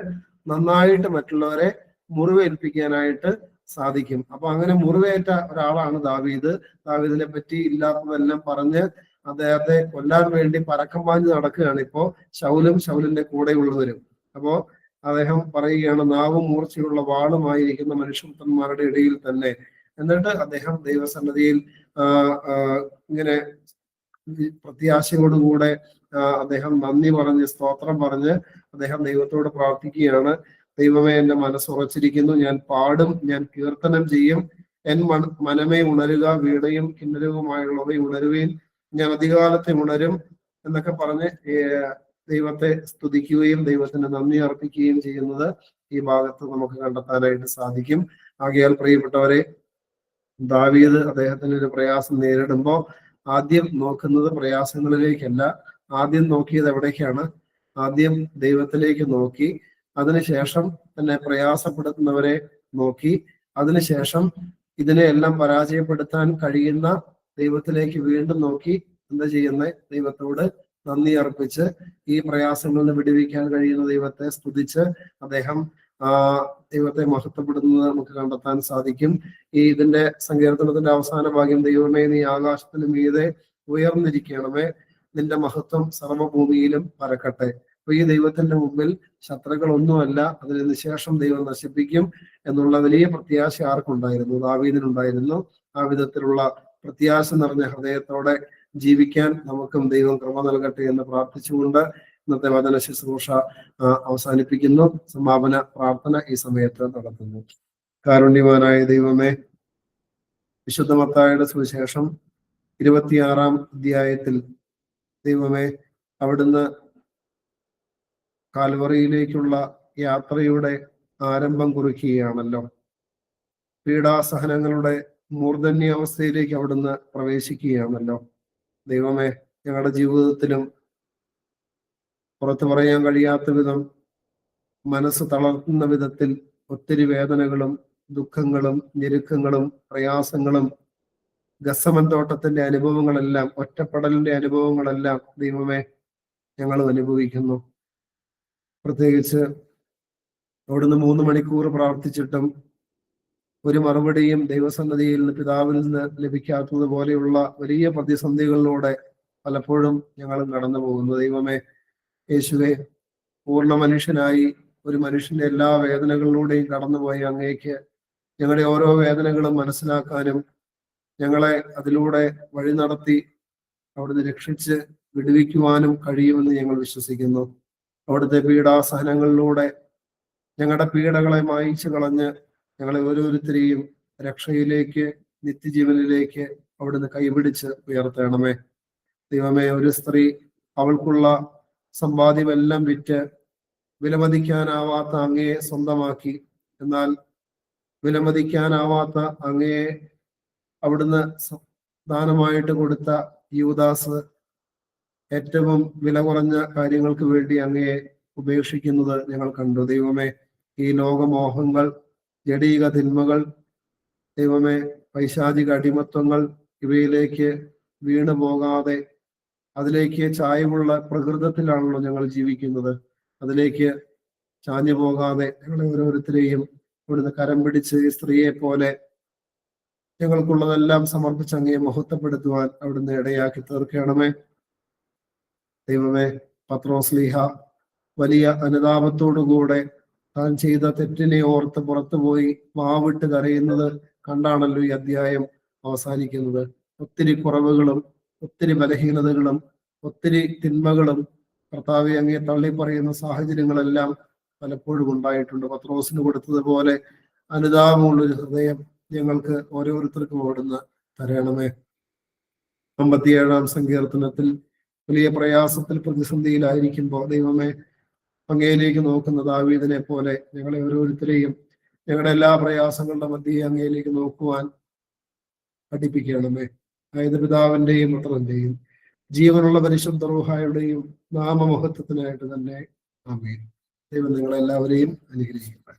നന്നായിട്ട് മറ്റുള്ളവരെ മുറിവേൽപ്പിക്കാനായിട്ട് സാധിക്കും. അപ്പൊ അങ്ങനെ മുറിവേറ്റ ഒരാളാണ് ദാവീദ്. ദാവീദിനെ പറ്റി ഇല്ലാത്തതെല്ലാം പറഞ്ഞ് അദ്ദേഹത്തെ കൊല്ലാൻ വേണ്ടി പരക്കം പാഞ്ഞ് നടക്കുകയാണ് ഇപ്പോ ശൗലിന്റെ കൂടെയുള്ളവരും. അപ്പോ അദ്ദേഹം പറയുകയാണ്, നാവും മൂർച്ചയുള്ള വാളുമായിരിക്കുന്ന മനുഷ്യപുത്രന്മാരുടെ ഇടയിൽ തന്നെ. എന്നിട്ട് അദ്ദേഹം ദൈവസന്നിധിയിൽ ഇങ്ങനെ പ്രത്യാശയോടുകൂടെ അദ്ദേഹം നന്ദി പറഞ്ഞ് സ്തോത്രം പറഞ്ഞ് അദ്ദേഹം ദൈവത്തോട് പ്രാർത്ഥിക്കുകയാണ്. ദൈവമേ, എന്റെ മനസ്സുറച്ചിരിക്കുന്നു. ഞാൻ പാടും, ഞാൻ കീർത്തനം ചെയ്യും. എൻ മനമേ ഉണരുക. വീണയും കിന്നരവുമായുള്ളവ ഉണരുകയും ഞാൻ അധികാലത്തെ ഉണരും എന്നൊക്കെ പറഞ്ഞ് ദൈവത്തെ സ്തുതിക്കുകയും ദൈവത്തിന് നന്ദി അർപ്പിക്കുകയും ചെയ്യുന്നത് ഈ ഭാഗത്ത് നമുക്ക് കണ്ടെത്താനായിട്ട് സാധിക്കും. ആകയാൽ പ്രിയപ്പെട്ടവരെ, ദാവീദ് അദ്ദേഹത്തിന് ഒരു പ്രയാസം നേരിടുമ്പോ ആദ്യം നോക്കുന്നത് പ്രയാസങ്ങളിലേക്കല്ല. ആദ്യം നോക്കിയത് എവിടേക്കാണ്? ആദ്യം ദൈവത്തിലേക്ക് നോക്കി. അതിനുശേഷം തന്നെ പ്രയാസപ്പെടുത്തുന്നവരെ നോക്കി. അതിനുശേഷം ഇതിനെയെല്ലാം പരാജയപ്പെടുത്താൻ കഴിയുന്ന ദൈവത്തിലേക്ക് വീണ്ടും നോക്കി. എന്താ ചെയ്യുന്നത്? ദൈവത്തോട് നന്ദി അർപ്പിച്ച് ഈ പ്രയാസങ്ങളിൽ നിന്ന് വിടുവിക്കാൻ കഴിയുന്ന ദൈവത്തെ സ്തുതിച്ച് അദ്ദേഹം ദൈവത്തെ മഹത്വപ്പെടുന്നത് നമുക്ക് കണ്ടെത്താൻ സാധിക്കും. ഇതിന്റെ സങ്കീർത്തനത്തിന്റെ അവസാന ഭാഗ്യം, ദൈവമേ, നീ ആകാശത്തിന് മീതെ ഉയർന്നിരിക്കണമേ, നിന്റെ മഹത്വം സർവ്വഭൂമിയിലും പരക്കട്ടെ. അപ്പൊ ഈ ദൈവത്തിന്റെ മുമ്പിൽ ശത്രുക്കളൊന്നുമല്ല, അതിന് ശേഷം ദൈവം നശിപ്പിക്കും എന്നുള്ള വലിയ പ്രത്യാശ ആർക്കുണ്ടായിരുന്നു? ദാവീദിനുണ്ടായിരുന്നു. ആ വിധത്തിലുള്ള പ്രത്യാശ നിറഞ്ഞ ഹൃദയത്തോടെ ജീവിക്കാൻ നമുക്കും ദൈവം കൃപ നൽകട്ടെ എന്ന് പ്രാർത്ഥിച്ചുകൊണ്ട് ഇന്നത്തെ വചന ശുശ്രൂഷ അവസാനിപ്പിക്കുന്നു. സമാപന പ്രാർത്ഥന ഈ സമയത്ത് നടത്തുന്നു. കാരുണ്യവാനായ ദൈവമേ, വിശുദ്ധ മത്തായിയുടെ സുവിശേഷം 26-ാം അധ്യായത്തിൽ ദൈവമേ, അവിടുന്ന് കാൽവറിയിലേക്കുള്ള യാത്രയുടെ ആരംഭം കുറിക്കുകയാണല്ലോ. പീഡാസഹനങ്ങളുടെ മൂർധന്യാവസ്ഥയിലേക്ക് അവിടുന്ന് പ്രവേശിക്കുകയാണല്ലോ. ദൈവമേ, ഞങ്ങളുടെ ജീവിതത്തിലും പുറത്തു പറയാൻ കഴിയാത്ത വിധം മനസ്സ് തളർത്തുന്ന വിധത്തിൽ ഒത്തിരി വേദനകളും ദുഃഖങ്ങളും ഞെരുക്കങ്ങളും പ്രയാസങ്ങളും ഗസമൻ തോട്ടത്തിന്റെ അനുഭവങ്ങളെല്ലാം, ഒറ്റപ്പെടലിന്റെ അനുഭവങ്ങളെല്ലാം ദൈവമേ ഞങ്ങൾ അനുഭവിക്കുന്നു. പ്രത്യേകിച്ച് അവിടുന്ന് 3 മണിക്കൂർ പ്രാർത്ഥിച്ചിട്ടും ഒരു മറുപടിയും ദൈവസന്നിധിയിൽ നിന്ന്, പിതാവിൽ നിന്ന് ലഭിക്കാത്തത് പോലെയുള്ള വലിയ പ്രതിസന്ധികളിലൂടെ പലപ്പോഴും ഞങ്ങളും കടന്നു പോകുന്നു. ദൈവമേ, യേശുവെ, പൂർണ്ണ മനുഷ്യനായി ഒരു മനുഷ്യന്റെ എല്ലാ വേദനകളിലൂടെയും കടന്നുപോയി അങ്ങേക്ക് ഞങ്ങളുടെ ഓരോ വേദനകളും മനസ്സിലാക്കാനും ഞങ്ങളെ അതിലൂടെ വഴി നടത്തി അവിടുന്ന് രക്ഷിച്ച് വിടുവിക്കുവാനും കഴിയുമെന്ന് ഞങ്ങൾ വിശ്വസിക്കുന്നു. അവിടുത്തെ പീഡാസഹനങ്ങളിലൂടെ ഞങ്ങളുടെ പീഡകളെ മായിച്ചു കളഞ്ഞ് ഞങ്ങളെ ഓരോരുത്തരെയും രക്ഷയിലേക്ക്, നിത്യജീവനിലേക്ക് അവിടുന്ന് കൈപിടിച്ച് ഉയർത്തണമേ. ദൈവമേ, ഒരു സ്ത്രീ അവൾക്കുള്ള സമ്പാദ്യമെല്ലാം വിറ്റ് വിലമതിക്കാനാവാത്ത അങ്ങയെ സ്വന്തമാക്കി. എന്നാൽ വിലമതിക്കാനാവാത്ത അങ്ങയെ അവിടുന്ന് ദാനമായിട്ട് കൊടുത്ത യൂദാസ് ഏറ്റവും വില കുറഞ്ഞ കാര്യങ്ങൾക്ക് വേണ്ടി അങ്ങയെ ഉപേക്ഷിക്കുന്നത് ഞങ്ങൾ കണ്ടു. ദൈവമേ, ഈ ലോകമോഹങ്ങൾ, ജഡീക തിന്മകൾ, ദൈവമേ, പൈശാചിക അടിമത്വങ്ങൾ ഇവയിലേക്ക് വീണു പോകാതെ അതിലേക്ക് ചായവുള്ള പ്രകൃതത്തിലാണല്ലോ ഞങ്ങൾ ജീവിക്കുന്നത്. അതിലേക്ക് ചാഞ്ഞു പോകാതെ ഞങ്ങളെ ഓരോരുത്തരെയും ഇവിടുന്ന് കരം പിടിച്ച് ഈ സ്ത്രീയെ പോലെ ഞങ്ങൾക്കുള്ളതെല്ലാം സമർപ്പിച്ച് അങ്ങയെ മഹത്വപ്പെടുത്തുവാൻ അവിടുന്ന് ഇടയാക്കി തീർക്കണമേ. ദൈവമേ, പത്രോസ്ലീഹ വലിയ അനുതാപത്തോടുകൂടെ താൻ ചെയ്ത തെറ്റിനെ ഓർത്ത് പുറത്തുപോയി വാവിട്ട് കരയുന്നത് കണ്ടാണല്ലോ ഈ അധ്യായം അവസാനിക്കുന്നത്. ഒത്തിരി കുറവുകളും ഒത്തിരി ബലഹീനതകളും ഒത്തിരി തിന്മകളും കർത്താവെ അങ്ങയെ തള്ളിപ്പറയുന്ന സാഹചര്യങ്ങളെല്ലാം പലപ്പോഴും ഉണ്ടായിട്ടുണ്ട്. പത്രോസിന് കൊടുത്തതുപോലെ അനുതാപമുള്ളൊരു ഹൃദയം ഞങ്ങൾക്ക് ഓരോരുത്തർക്കും അവിടുന്ന് തരണമേ. 57-ാം സങ്കീർത്തനത്തിൽ വലിയ പ്രയാസത്തിൽ, പ്രതിസന്ധിയിലായിരിക്കുമ്പോൾ ദൈവമേ, അങ്ങയിലേക്ക് നോക്കുന്ന ദാവീദിനെ പോലെ ഞങ്ങളെ ഓരോരുത്തരെയും ഞങ്ങളുടെ എല്ലാ പ്രയാസങ്ങളുടെ മധ്യേ അങ്ങയിലേക്ക് നോക്കുവാൻ പഠിപ്പിക്കണമേ. അതായത് പിതാവിന്റെയും പുത്രന്റെയും ജീവനുള്ള പരിശുദ്ധ റൂഹായുടെയും നാമമഹത്വത്തിനായിട്ട് തന്നെ ആമേൻ. ദൈവം നിങ്ങളെല്ലാവരെയും അനുഗ്രഹിക്കട്ടെ.